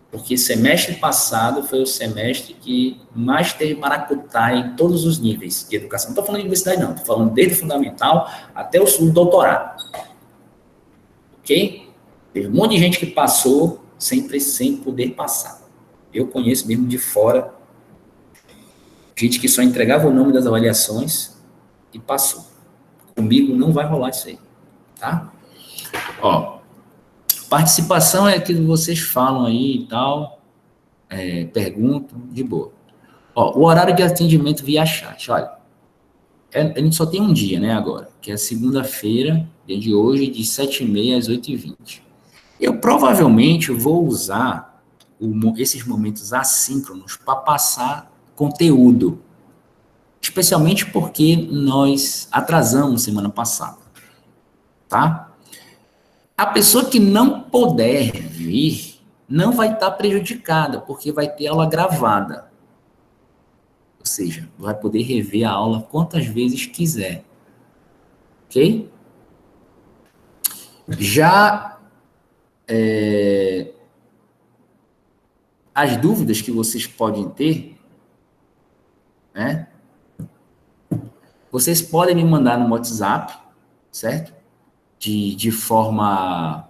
Porque semestre passado foi o semestre que mais teve maracutaia em todos os níveis de educação. Não estou falando de universidade, não. Estou falando desde o fundamental até o doutorado. Ok? Teve um monte de gente que passou sempre sem poder passar. Eu conheço mesmo de fora gente que só entregava o nome das avaliações e passou. Comigo não vai rolar isso aí. Tá? Ó, participação é aquilo que vocês falam aí e tal, perguntam, de boa. Ó, o horário de atendimento via chat, olha, a gente só tem um dia, né, agora, que é segunda-feira, dia de hoje, de 7h30 às 8h20. Eu provavelmente vou usar esses momentos assíncronos para passar conteúdo, especialmente porque nós atrasamos semana passada, tá? A pessoa que não puder vir não vai estar prejudicada, porque vai ter aula gravada. Ou seja, vai poder rever a aula quantas vezes quiser. Ok? Já as dúvidas que vocês podem ter, né? Vocês podem me mandar no WhatsApp, certo? De forma...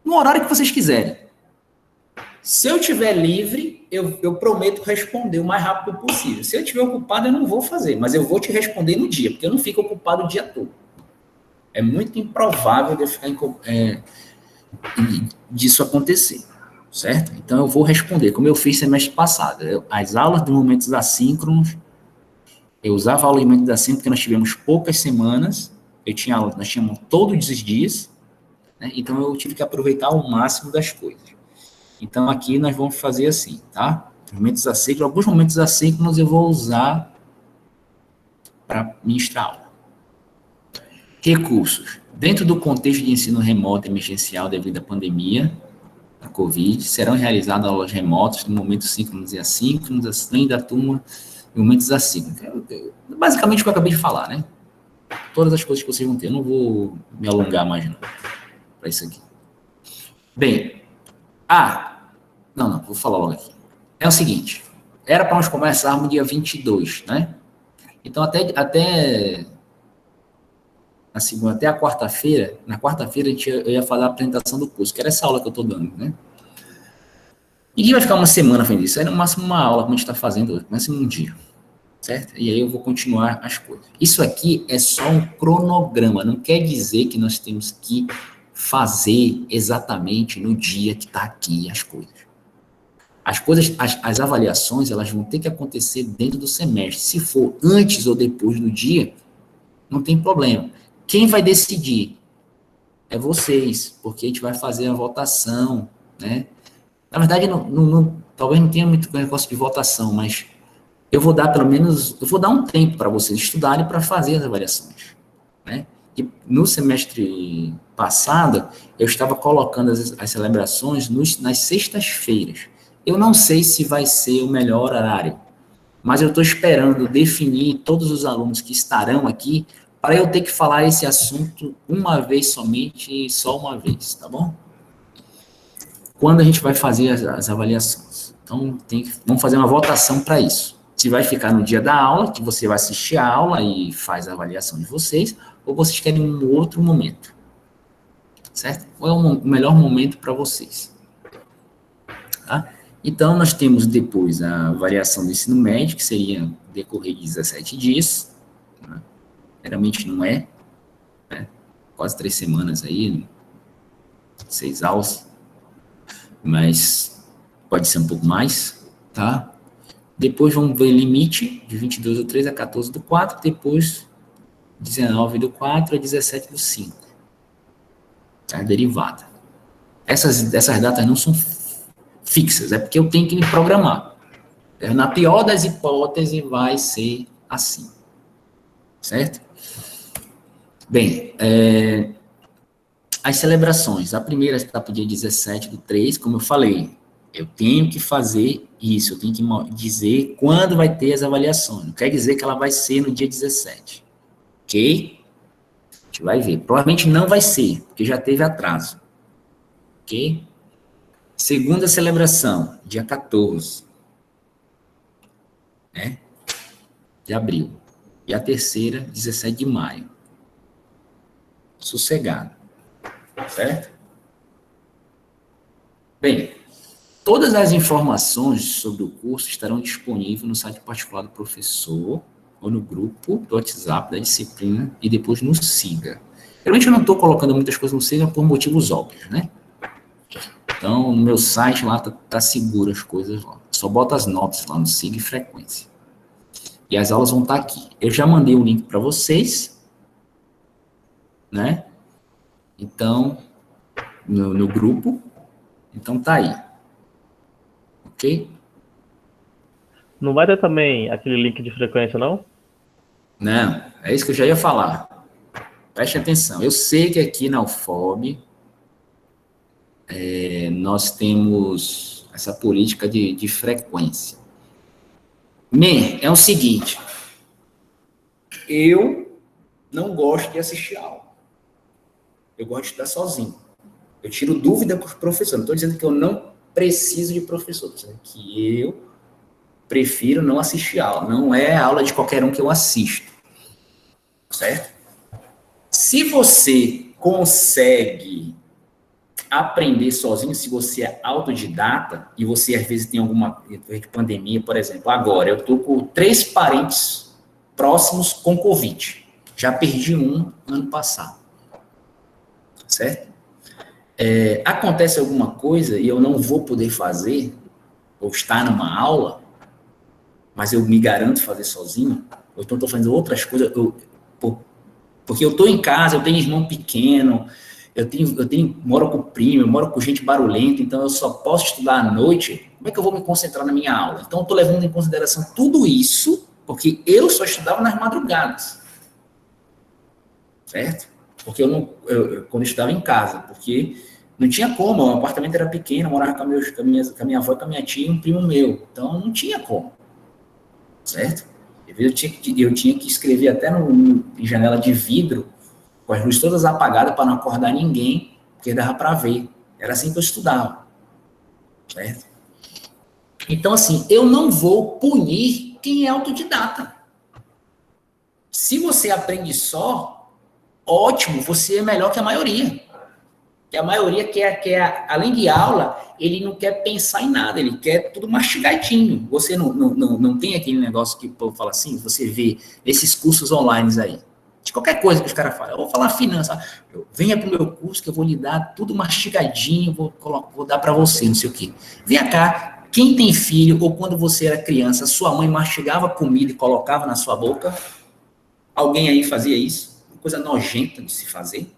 no horário que vocês quiserem. Se eu estiver livre, eu prometo responder o mais rápido possível. Se eu estiver ocupado, eu não vou fazer, mas eu vou te responder no dia, porque eu não fico ocupado o dia todo. É muito improvável de eu ficar disso acontecer, certo? Então, eu vou responder, como eu fiz semestre passado. As aulas de momentos assíncronos, eu usava aula de momentos assíncronos porque nós tivemos poucas semanas, nós tínhamos todos os dias, né? Então, eu tive que aproveitar o máximo das coisas. Então, aqui nós vamos fazer assim, tá? Momentos assíncronos, alguns momentos assíncronos eu vou usar para ministrar aula. Recursos. Dentro do contexto de ensino remoto emergencial devido à pandemia, a Covid, serão realizadas aulas remotas no momentos síncronos e assíncronos, além da turma em momentos assíncronos. Basicamente o que eu acabei de falar, né? Todas as coisas que vocês vão ter. Eu não vou me alongar mais não para isso aqui. Bem, não, vou falar logo aqui. É o seguinte, era para nós começarmos dia 22, né? Então, até na segunda, até a quarta-feira, na quarta-feira eu ia fazer a apresentação do curso, que era essa aula que eu estou dando, né? Ninguém vai ficar uma semana fazendo isso, é no máximo uma aula, como a gente está fazendo hoje, no máximo um dia, certo? E aí eu vou continuar as coisas. Isso aqui é só um cronograma, não quer dizer que nós temos que fazer exatamente no dia que está aqui as coisas. As avaliações, elas vão ter que acontecer dentro do semestre. Se for antes ou depois do dia, não tem problema. Quem vai decidir é vocês, porque a gente vai fazer a votação, né? Na verdade, talvez não tenha muito negócio de votação, mas eu vou dar um tempo para vocês estudarem para fazer as avaliações, né? E no semestre passado, eu estava colocando as celebrações nas sextas-feiras. Eu não sei se vai ser o melhor horário, mas eu estou esperando definir todos os alunos que estarão aqui para eu ter que falar esse assunto uma vez somente e só uma vez, tá bom? Quando a gente vai fazer as avaliações. Então, vamos fazer uma votação para isso. Se vai ficar no dia da aula, que você vai assistir a aula e faz a avaliação de vocês, ou vocês querem um outro momento. certo? Qual é o melhor momento para vocês? Tá? Então, nós temos depois a avaliação do ensino médio, que seria decorrer de 17 dias, né? Geralmente não é, né? Quase 3 semanas aí, 6 aulas, mas pode ser um pouco mais, tá? Depois vamos ver limite de 22 do 3 a 14 do 4, depois 19 do 4 a 17 do 5. A derivada. Essas datas não são fixas, é porque eu tenho que me programar. Na pior das hipóteses, vai ser assim. Certo? Bem, as celebrações. A primeira está para o dia 17 do 3, como eu falei. Eu tenho que fazer isso, eu tenho que dizer quando vai ter as avaliações. Não quer dizer que ela vai ser no dia 17. Ok? A gente vai ver. Provavelmente não vai ser, porque já teve atraso. Ok? Segunda celebração, dia 14. Né? De abril. E a terceira, 17 de maio. Sossegado. Certo? Bem, todas as informações sobre o curso estarão disponíveis no site particular do professor ou no grupo do WhatsApp da disciplina e depois no Siga. Realmente eu não estou colocando muitas coisas no Siga por motivos óbvios, né? Então, no meu site lá tá seguro as coisas lá. Só bota as notas lá no Siga e frequência. E as aulas vão estar aqui. Eu já mandei o link para vocês, né? Então, no grupo. Então tá aí. Ok? Não vai ter também aquele link de frequência, não? Não, é isso que eu já ia falar. Preste atenção. Eu sei que aqui na UFOB nós temos essa política de frequência. É o seguinte. Eu não gosto de assistir aula. Eu gosto de estudar sozinho. Eu tiro dúvida com os professores. Não estou dizendo que eu não preciso de professor. Estou dizendo que eu prefiro não assistir aula. Não é a aula de qualquer um que eu assisto. Certo? Se você consegue aprender sozinho, se você é autodidata, e você às vezes tem alguma de pandemia, por exemplo, agora eu estou com 3 parentes próximos com Covid. Já perdi um ano passado. Certo? Acontece alguma coisa e eu não vou poder fazer, ou estar numa aula, mas eu me garanto fazer sozinho, ou então estou fazendo outras coisas, porque eu estou em casa, eu tenho irmão pequeno, eu moro com primo, eu moro com gente barulhenta, então eu só posso estudar à noite, como é que eu vou me concentrar na minha aula? Então eu estou levando em consideração tudo isso, porque eu só estudava nas madrugadas. Certo? Porque quando eu estudava em casa, porque não tinha como, o apartamento era pequeno, eu morava com a minha avó e com a minha tia e um primo meu, então não tinha como. Certo? Eu tinha que escrever até em janela de vidro, com as luzes todas apagadas para não acordar ninguém, porque dava para ver. Era assim que eu estudava. Certo? Então, assim, eu não vou punir quem é autodidata. Se você aprende só, ótimo, você é melhor que a maioria. Que a maioria quer, além de aula, ele não quer pensar em nada, ele quer tudo mastigadinho. Você não tem aquele negócio que o povo fala assim, você vê esses cursos online aí, de qualquer coisa que os caras falam, eu vou falar finança, venha para o meu curso que eu vou lhe dar tudo mastigadinho, vou dar para você, não sei o quê. Venha cá, quem tem filho, ou quando você era criança, sua mãe mastigava comida e colocava na sua boca? Alguém aí fazia isso? Uma coisa nojenta de se fazer?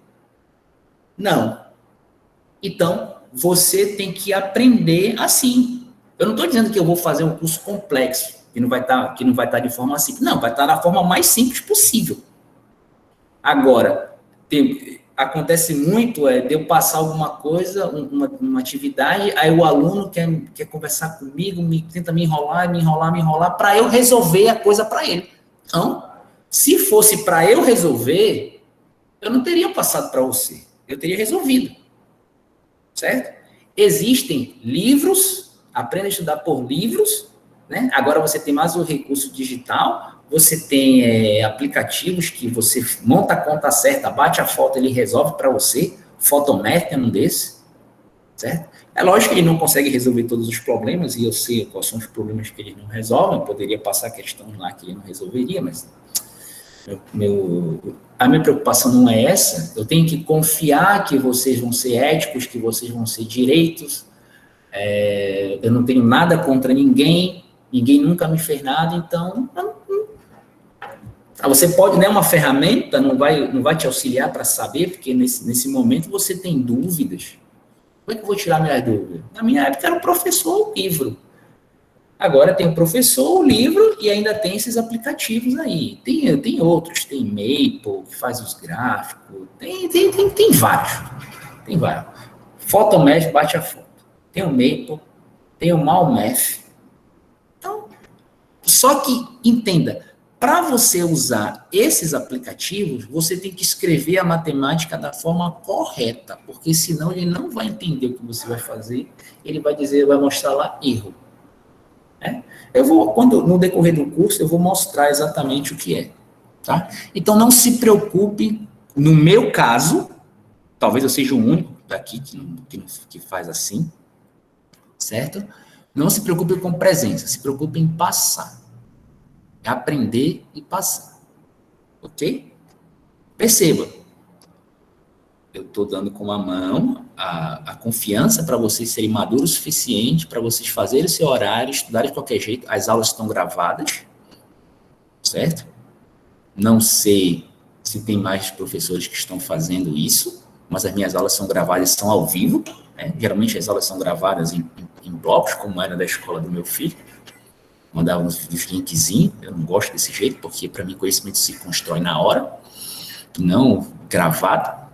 Não. Então, você tem que aprender assim. Eu não estou dizendo que eu vou fazer um curso complexo, que não vai estar de forma simples. Não, vai estar da forma mais simples possível. Agora, acontece muito de eu passar alguma coisa, uma atividade, aí o aluno quer conversar comigo, tenta me enrolar, para eu resolver a coisa para ele. Então, se fosse para eu resolver, eu não teria passado para você. Eu teria resolvido. Certo? Existem livros, aprenda a estudar por livros, né? Agora você tem mais o recurso digital, você tem aplicativos que você monta a conta certa, bate a foto, ele resolve para você, Photomath é um desses, certo? É lógico que ele não consegue resolver todos os problemas, e eu sei quais são os problemas que ele não resolve, eu poderia passar questões lá que ele não resolveria, mas a minha preocupação não é essa. Eu tenho que confiar que vocês vão ser éticos, que vocês vão ser direitos. Eu não tenho nada contra ninguém, ninguém nunca me fez nada, então você pode, né, uma ferramenta não vai te auxiliar para saber, porque nesse momento você tem dúvidas. Como é que eu vou tirar minhas dúvidas? Na minha época era o professor, o livro. Agora tem o professor, o livro, e ainda tem esses aplicativos aí. Tem outros, tem Maple, que faz os gráficos, tem vários. Tem vários. Photomath bate a foto. Tem o Maple, tem o Malmath. Então, só que, entenda, para você usar esses aplicativos, você tem que escrever a matemática da forma correta, porque senão ele não vai entender o que você vai fazer, ele vai mostrar lá erro. No decorrer do curso, eu vou mostrar exatamente o que é. Tá? Então, não se preocupe, no meu caso, talvez eu seja o único daqui que faz assim, certo? Não se preocupe com presença, se preocupe em passar. Aprender e passar. Ok? Perceba. Eu estou dando com a mão a confiança para vocês serem maduros o suficiente, para vocês fazerem o seu horário, estudarem de qualquer jeito. As aulas estão gravadas, certo? Não sei se tem mais professores que estão fazendo isso, mas as minhas aulas são gravadas, são ao vivo. Né? Geralmente as aulas são gravadas em blocos, como era da escola do meu filho. Mandava uns linkzinhos, eu não gosto desse jeito, porque para mim conhecimento se constrói na hora, não gravado.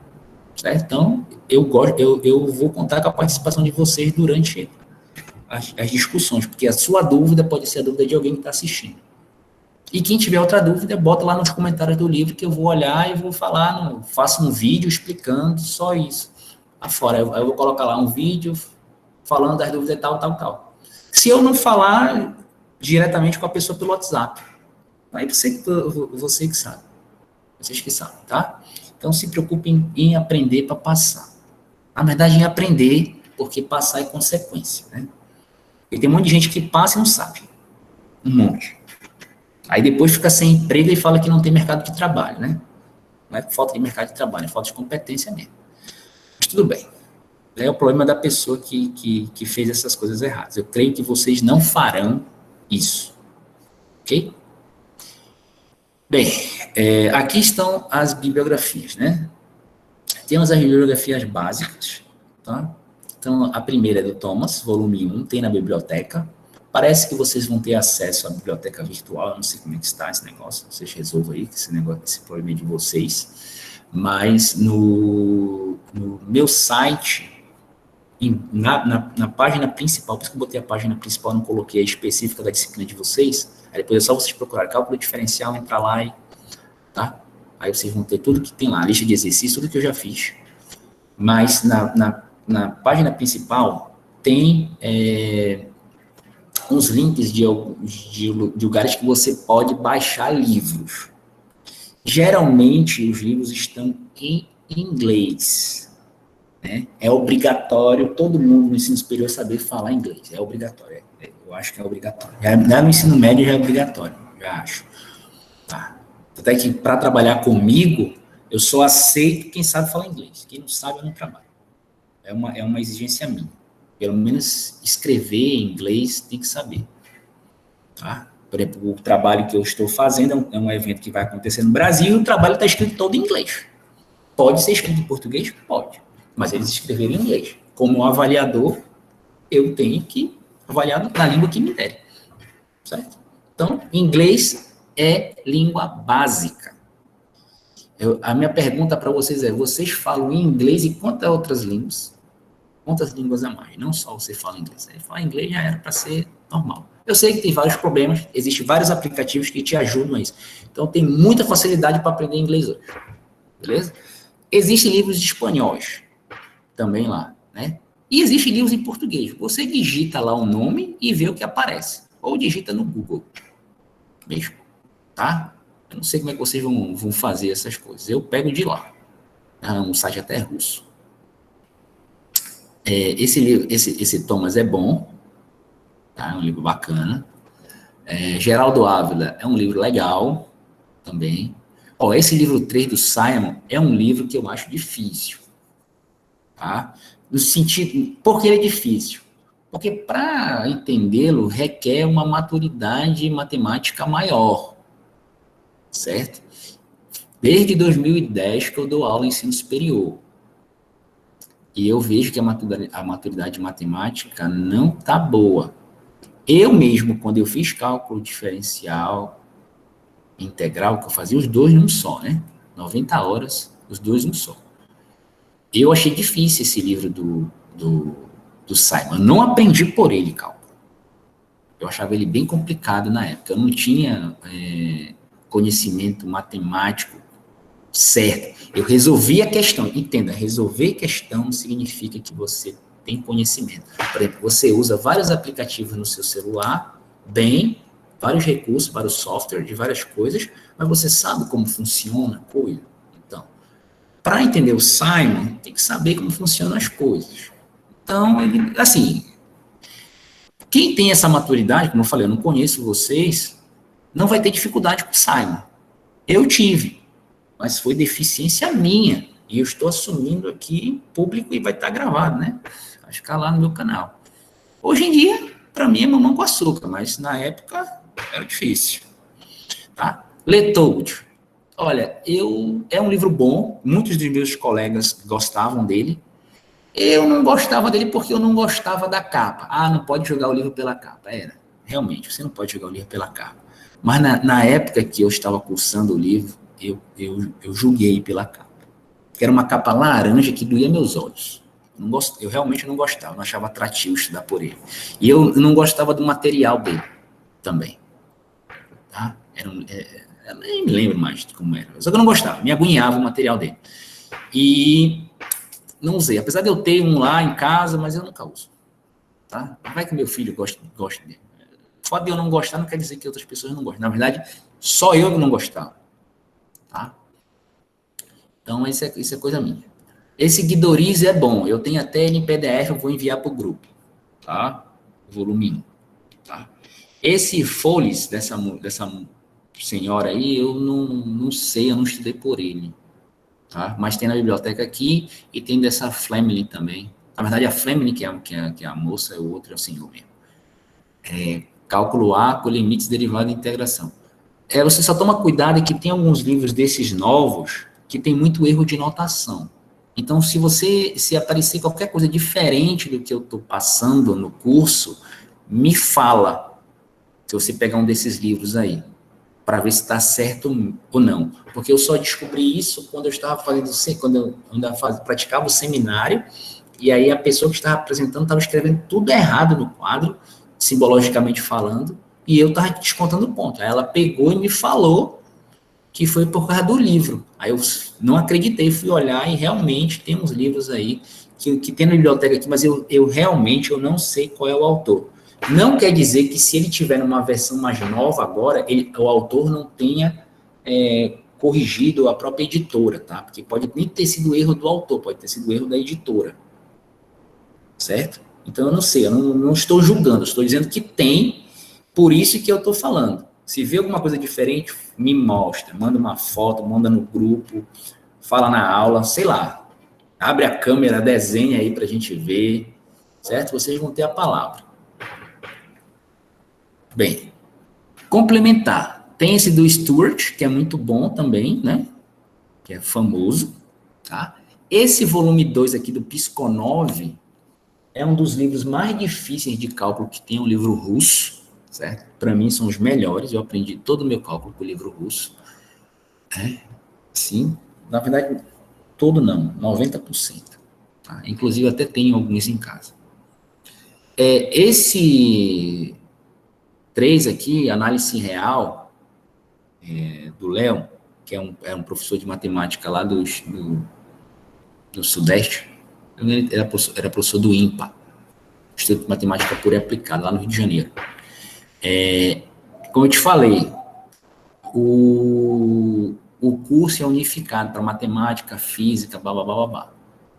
Certo? Então, eu vou contar com a participação de vocês durante as discussões, porque a sua dúvida pode ser a dúvida de alguém que está assistindo. E quem tiver outra dúvida, bota lá nos comentários do livro que eu vou olhar e vou falar, faço um vídeo explicando só isso. Afora, eu vou colocar lá um vídeo falando das dúvidas tal. Se eu não falar diretamente com a pessoa pelo WhatsApp, aí você que sabe. Vocês que sabem, tá? Então, se preocupem em aprender para passar. Na verdade, em aprender, porque passar é consequência, né? E tem um monte de gente que passa e não sabe. Um monte. Aí depois fica sem emprego e fala que não tem mercado de trabalho, né? Não é falta de mercado de trabalho, é falta de competência mesmo. Mas tudo bem. É o problema da pessoa que fez essas coisas erradas. Eu creio que vocês não farão isso. Ok? Bem, aqui estão as bibliografias, né? Temos as bibliografias básicas, tá? Então, a primeira é do Thomas, volume 1, tem na biblioteca. Parece que vocês vão ter acesso à biblioteca virtual, eu não sei como é que está esse negócio, vocês resolvam aí, esse problema é de vocês. Mas no meu site, na página principal, por isso que eu botei a página principal, não coloquei a específica da disciplina de vocês, aí depois é só vocês procurarem cálculo diferencial, entrar lá e, tá? Aí vocês vão ter tudo que tem lá, a lista de exercícios, tudo que eu já fiz. Mas na página principal tem uns links de lugares que você pode baixar livros. Geralmente, os livros estão em inglês. Né? É obrigatório, todo mundo no ensino superior saber falar inglês. É obrigatório. Eu acho que é obrigatório. Já no ensino médio já é obrigatório, já acho. Tá. Até que para trabalhar comigo, eu só aceito quem sabe falar inglês. Quem não sabe, eu não trabalho. É uma exigência minha. Pelo menos escrever em inglês tem que saber. Tá? Por exemplo, o trabalho que eu estou fazendo é um evento que vai acontecer no Brasil e o trabalho está escrito todo em inglês. Pode ser escrito em português? Pode. Mas eles escreveram em inglês. Como avaliador, eu tenho que avaliar na língua que me der. Certo? Então, inglês é língua básica. A minha pergunta para vocês é, vocês falam inglês e quantas outras línguas? Quantas línguas a mais? Não só você fala inglês. Falar inglês já era para ser normal. Eu sei que tem vários problemas, existem vários aplicativos que te ajudam a isso. Então, tem muita facilidade para aprender inglês hoje. Beleza? Existem livros de espanhóis também lá, né? E existem livros em português. Você digita lá o nome e vê o que aparece. Ou digita no Google. Mesmo. Tá? Eu não sei como é que vocês vão fazer essas coisas. Eu pego de lá. Um site até russo. Esse livro, esse Thomas é bom, tá? É um livro bacana. Geraldo Ávila é um livro legal também. Esse livro 3 do Simon é um livro que eu acho difícil, tá? No sentido, por que ele é difícil? Porque para entendê-lo requer uma maturidade matemática maior, certo? Desde 2010 que eu dou aula em ensino superior. E eu vejo que a maturidade matemática não está boa. Eu mesmo, quando eu fiz cálculo diferencial, integral, que eu fazia os dois num só, né? 90 horas, os dois num só. Eu achei difícil esse livro do Simon. Eu não aprendi por ele cálculo. Eu achava ele bem complicado na época. Eu não tinha conhecimento matemático certo. Eu resolvi a questão. Entenda, resolver questão significa que você tem conhecimento. Por exemplo, você usa vários aplicativos no seu celular, vários recursos para o software de várias coisas, mas você sabe como funciona a coisa. Então, para entender o Simon, tem que saber como funcionam as coisas. Então, assim, quem tem essa maturidade, como eu falei, eu não conheço vocês, não vai ter dificuldade com o Simon. Eu tive, mas foi deficiência minha. E eu estou assumindo aqui em público e vai estar gravado, né? Vai ficar lá no meu canal. Hoje em dia, para mim é mamão com açúcar, mas na época era difícil. Tá? Letold. Olha, é um livro bom, muitos dos meus colegas gostavam dele. Eu não gostava dele porque eu não gostava da capa. Não pode jogar o livro pela capa. Realmente, você não pode jogar o livro pela capa. Mas na época que eu estava cursando o livro, eu julguei pela capa. Que era uma capa laranja que doía meus olhos. Eu realmente não gostava, não achava atrativo estudar por ele. E eu não gostava do material dele também. Tá? Eu nem me lembro mais de como era. Só que eu não gostava, me agoniava o material dele. E não usei. Apesar de eu ter um lá em casa, mas eu nunca uso. Tá? Vai que meu filho gosta dele. O fato de eu não gostar não quer dizer que outras pessoas não gostam. Na verdade, só eu que não gostava. Tá? Então, isso é coisa minha. Esse Guidorize é bom. Eu tenho até ele em PDF, eu vou enviar para o grupo. Tá? Volume 1. Tá? Esse Folhes dessa senhora aí, eu não sei, eu não estudei por ele. Tá? Mas tem na biblioteca aqui e tem dessa Fleming também. Na verdade, a Fleming, que é a moça, o outro é o senhor mesmo. Cálculo A com limites derivados de integração. Você só toma cuidado que tem alguns livros desses novos que tem muito erro de notação. Então, se aparecer qualquer coisa diferente do que eu estou passando no curso, me fala. Se você pegar um desses livros aí, para ver se está certo ou não. Porque eu só descobri isso quando eu estava quando eu ainda praticava o seminário, e aí a pessoa que estava apresentando estava escrevendo tudo errado no quadro, simbologicamente falando, e eu estava descontando ponto. Aí ela pegou e me falou que foi por causa do livro. Aí eu não acreditei, fui olhar e realmente tem uns livros aí que tem na biblioteca aqui, mas eu realmente não sei qual é o autor. Não quer dizer que se ele tiver uma versão mais nova agora, o autor não tenha corrigido a própria editora, tá? Porque pode nem ter sido erro do autor, pode ter sido erro da editora. Certo? Então eu não sei, eu não estou julgando, estou dizendo que tem, por isso que eu estou falando. Se vê alguma coisa diferente, me mostra, manda uma foto, manda no grupo, fala na aula, sei lá. Abre a câmera, desenha aí para a gente ver, certo? Vocês vão ter a palavra. Bem, complementar. Tem esse do Stuart, que é muito bom também, né? Que é famoso, tá? Esse volume 2 aqui do Piskunov é um dos livros mais difíceis de cálculo que tem, um livro russo, certo? Para mim são os melhores, eu aprendi todo o meu cálculo com o livro russo. Sim, na verdade, todo não, 90%. Tá? Inclusive, até tenho alguns em casa. Esse 3 aqui, Análise Real, do Léo, que é um professor de matemática lá do Sudeste, ele era professor do IMPA, Instituto de Matemática Pura e Aplicada, lá no Rio de Janeiro. Como eu te falei, o curso é unificado para matemática, física, blá, blá, blá, blá, blá.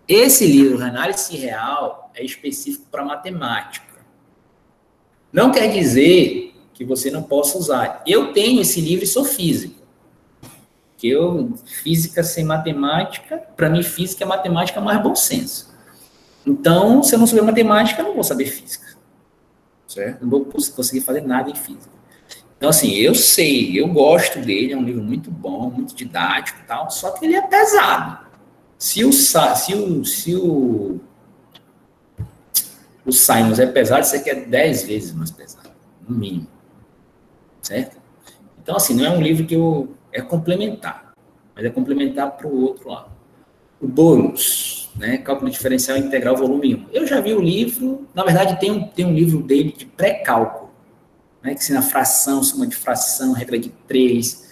Esse livro, Análise Real, é específico para matemática. Não quer dizer que você não possa usar. Eu tenho esse livro e sou físico. Física sem matemática, para mim, física é matemática mais bom senso. Então, se eu não souber matemática, eu não vou saber física. Certo? Não vou conseguir fazer nada em física. Então, assim, eu sei, eu gosto dele, é um livro muito bom, muito didático e tal, só que ele é pesado. Se o Simons é pesado, você quer 10 vezes mais pesado, no mínimo. Certo? Então, assim, não é um livro que é complementar, mas é complementar para o outro lado. O bônus, né? Cálculo diferencial integral, volume 1. Eu já vi o livro, na verdade, tem um livro dele de pré-cálculo, né? Que ensina fração, soma de fração, regra de 3,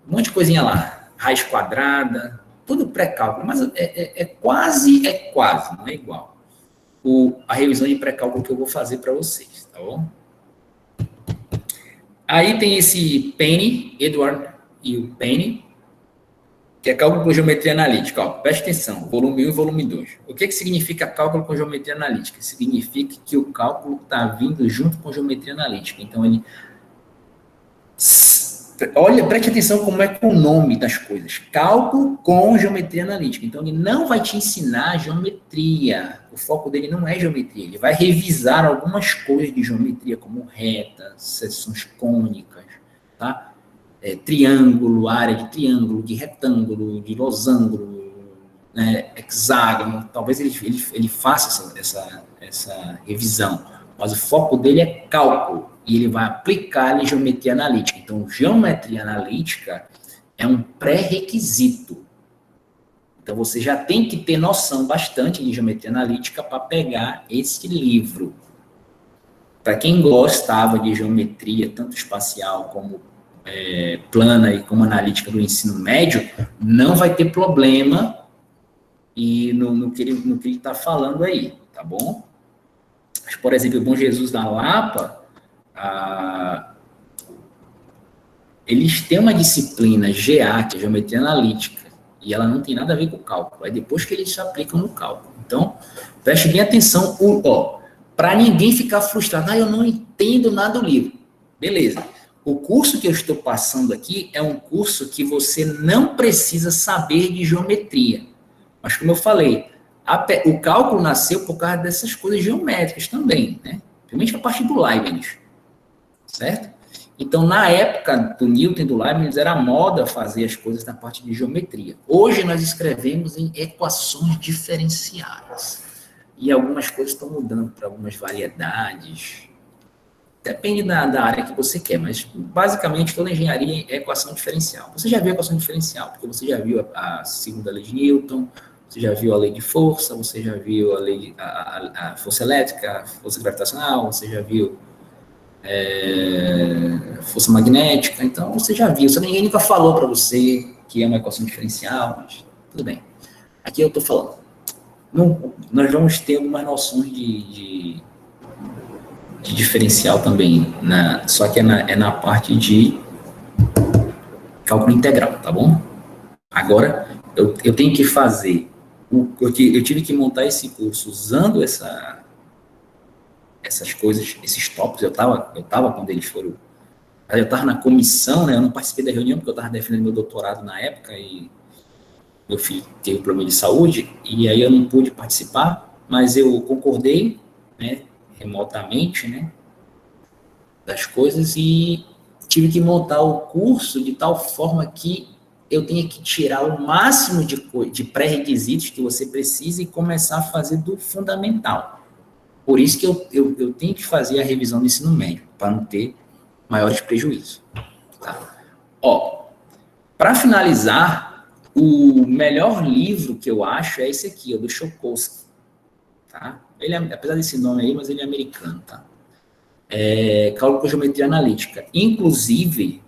um monte de coisinha lá, raiz quadrada, tudo pré-cálculo, mas é quase, não é igual. A revisão de pré-cálculo que eu vou fazer para vocês, tá bom? Aí tem esse Penny, Edward e o Penny, que é cálculo com geometria analítica. Ó, preste atenção, volume 1 e volume 2. O que significa cálculo com geometria analítica? Significa que o cálculo está vindo junto com geometria analítica. Então, olha, preste atenção como é com o nome das coisas. Cálculo com geometria analítica. Então, ele não vai te ensinar geometria. O foco dele não é geometria. Ele vai revisar algumas coisas de geometria, como retas, seções cônicas, tá? Triângulo, área de triângulo, de retângulo, de losango, né, hexágono. Talvez ele faça essa revisão. Mas o foco dele é cálculo. E ele vai aplicar em geometria analítica. Então, geometria analítica é um pré-requisito. Então, você já tem que ter noção bastante de geometria analítica para pegar esse livro. Para quem gostava de geometria, tanto espacial como plana e como analítica do ensino médio, não vai ter problema no que ele está falando aí, tá bom? Mas, por exemplo, o Bom Jesus da Lapa, eles têm uma disciplina GA, que é Geometria Analítica, e ela não tem nada a ver com o cálculo. É depois que eles se aplicam no cálculo. Então, preste bem atenção, para ninguém ficar frustrado. Eu não entendo nada do livro. Beleza. O curso que eu estou passando aqui é um curso que você não precisa saber de geometria. Mas, como eu falei, o cálculo nasceu por causa dessas coisas geométricas também, né? Principalmente a partir do Leibniz. Certo? Então, na época do Newton e do Leibniz, era moda fazer as coisas na parte de geometria. Hoje, nós escrevemos em equações diferenciais. E algumas coisas estão mudando para algumas variedades. Depende da área que você quer, mas, basicamente, toda engenharia é equação diferencial. Você já viu a equação diferencial, porque você já viu a segunda lei de Newton, você já viu a lei de força, você já viu a força elétrica, a força gravitacional, você já viu força magnética, então você já viu, só ninguém nunca falou para você que é uma equação diferencial, mas tudo bem. Aqui eu estou falando. Nós vamos ter algumas noções de diferencial também, só que é na parte de cálculo integral, tá bom? Agora, eu tenho que fazer, eu tive que montar esse curso usando essas coisas, esses tópicos, eu estava quando eles foram, eu estava na comissão, né, eu não participei da reunião, porque eu estava defendendo meu doutorado na época, e meu filho teve um problema de saúde, e aí eu não pude participar, mas eu concordei, né, remotamente, né, das coisas, e tive que montar o curso de tal forma que eu tenha que tirar o máximo de pré-requisitos que você precisa e começar a fazer do fundamental. Por isso que eu tenho que fazer a revisão do ensino médio, para não ter maiores prejuízos. Tá? Para finalizar, o melhor livro que eu acho é esse aqui, do Chokowski. Tá? Ele apesar desse nome aí, mas ele é americano. Tá? Cálculo com geometria analítica. Inclusive,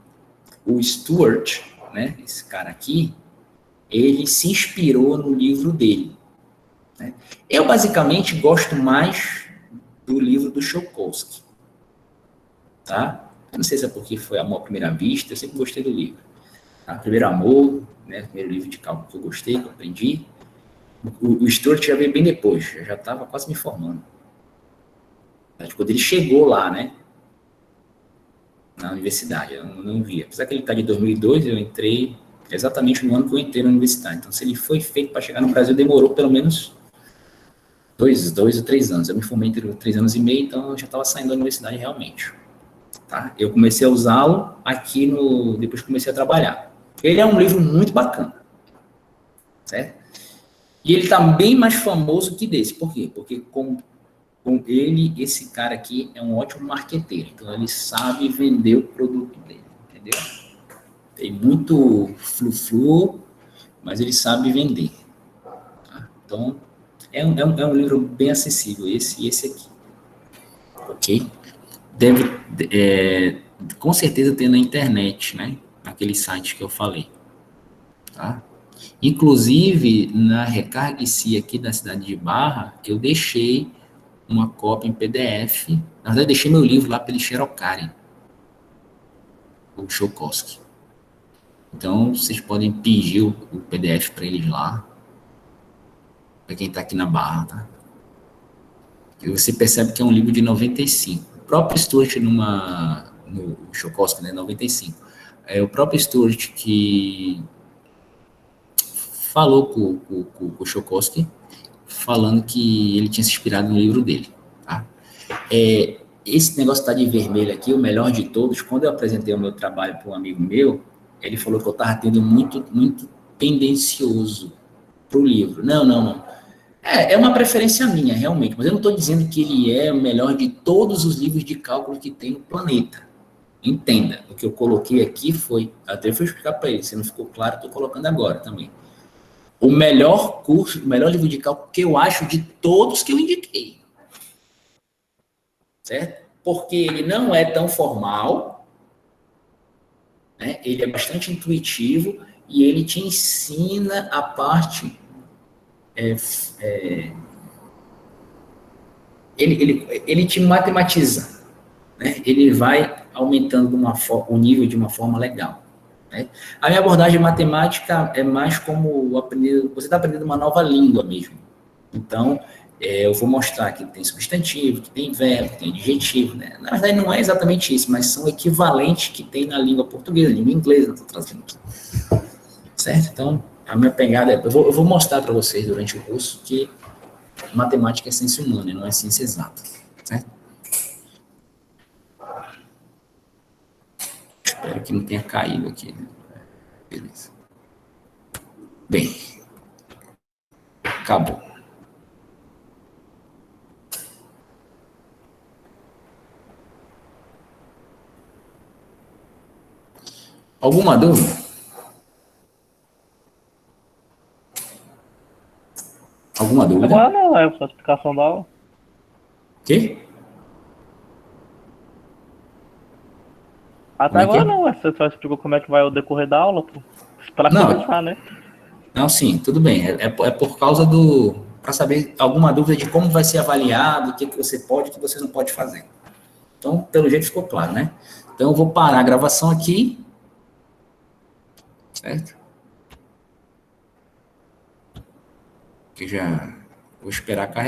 o Stuart, né, esse cara aqui, ele se inspirou no livro dele. Né? Eu, basicamente, gosto mais do livro do Chokowski. Tá? Eu não sei se é porque foi Amor à Primeira Vista, eu sempre gostei do livro. Tá? Primeiro Amor, né, primeiro livro de cálculo que eu gostei, que eu aprendi. O Stuart já veio bem depois, já estava quase me formando. Quando ele chegou lá, né, na universidade, eu não via. Apesar que ele está de 2002, eu entrei exatamente no ano que eu entrei na universidade. Então, se ele foi feito para chegar no Brasil, demorou pelo menos dois ou 3 anos. Eu me formei entre 3 anos e meio, então eu já estava saindo da universidade realmente. Tá? Eu comecei a usá-lo aqui depois que comecei a trabalhar. Ele é um livro muito bacana, certo? E ele está bem mais famoso que desse. Por quê? Porque com ele, esse cara aqui é um ótimo marqueteiro. Então, ele sabe vender o produto dele, entendeu? Tem muito flu-flu, mas ele sabe vender. Tá? Então, é um livro bem acessível, esse e esse aqui. Ok? Deve, com certeza, ter na internet, né? Naquele site que eu falei. Tá? Inclusive, na Recargue-se aqui da cidade de Barra, eu deixei uma cópia em PDF. Na verdade, deixei meu livro lá para eles xerocarem, o Chokosky. Então, vocês podem pedir o PDF para eles lá, para quem está aqui na Barra, tá? E você percebe que é um livro de 95. O próprio Stuart, no Chokosky, né, 95. É o próprio Stuart que falou com o Chokosky, falando que ele tinha se inspirado no livro dele. Tá? Esse negócio tá de vermelho aqui, o melhor de todos, quando eu apresentei o meu trabalho para um amigo meu, ele falou que eu estava tendo muito tendencioso para o livro. Não. É uma preferência minha, realmente, mas eu não estou dizendo que ele é o melhor de todos os livros de cálculo que tem no planeta. Entenda, o que eu coloquei aqui foi, até fui explicar para ele, se não ficou claro, estou colocando agora também. O melhor curso, o melhor livro de cálculo que eu acho de todos que eu indiquei. Certo? Porque ele não é tão formal, né? Ele é bastante intuitivo e ele te ensina a parte. Ele te matematiza, né? Ele vai aumentando o nível de uma forma legal. Né? A minha abordagem matemática é mais como você está aprendendo uma nova língua mesmo. Então, eu vou mostrar que tem substantivo, que tem verbo, que tem adjetivo, né? Na verdade, não é exatamente isso, mas são equivalentes que tem na língua portuguesa, língua inglesa, estou trazendo aqui. Certo? Então, a minha pegada é... Eu vou mostrar para vocês durante o curso que matemática é ciência humana, não é ciência exata. Certo? Espero que não tenha caído aqui. Beleza. Bem, acabou. Alguma dúvida? Alguma dúvida? Agora não, é a explicação da aula. Quê? Até Como é que agora é? não, você só explicou como é que vai o decorrer da aula, pô. Pra Não, começar, né? não, sim, tudo bem. É por causa para saber alguma dúvida de como vai ser avaliado, o que você pode e o que você não pode fazer. Então, pelo jeito ficou claro, né? Então, eu vou parar a gravação aqui, certo? Que já vou esperar carregar.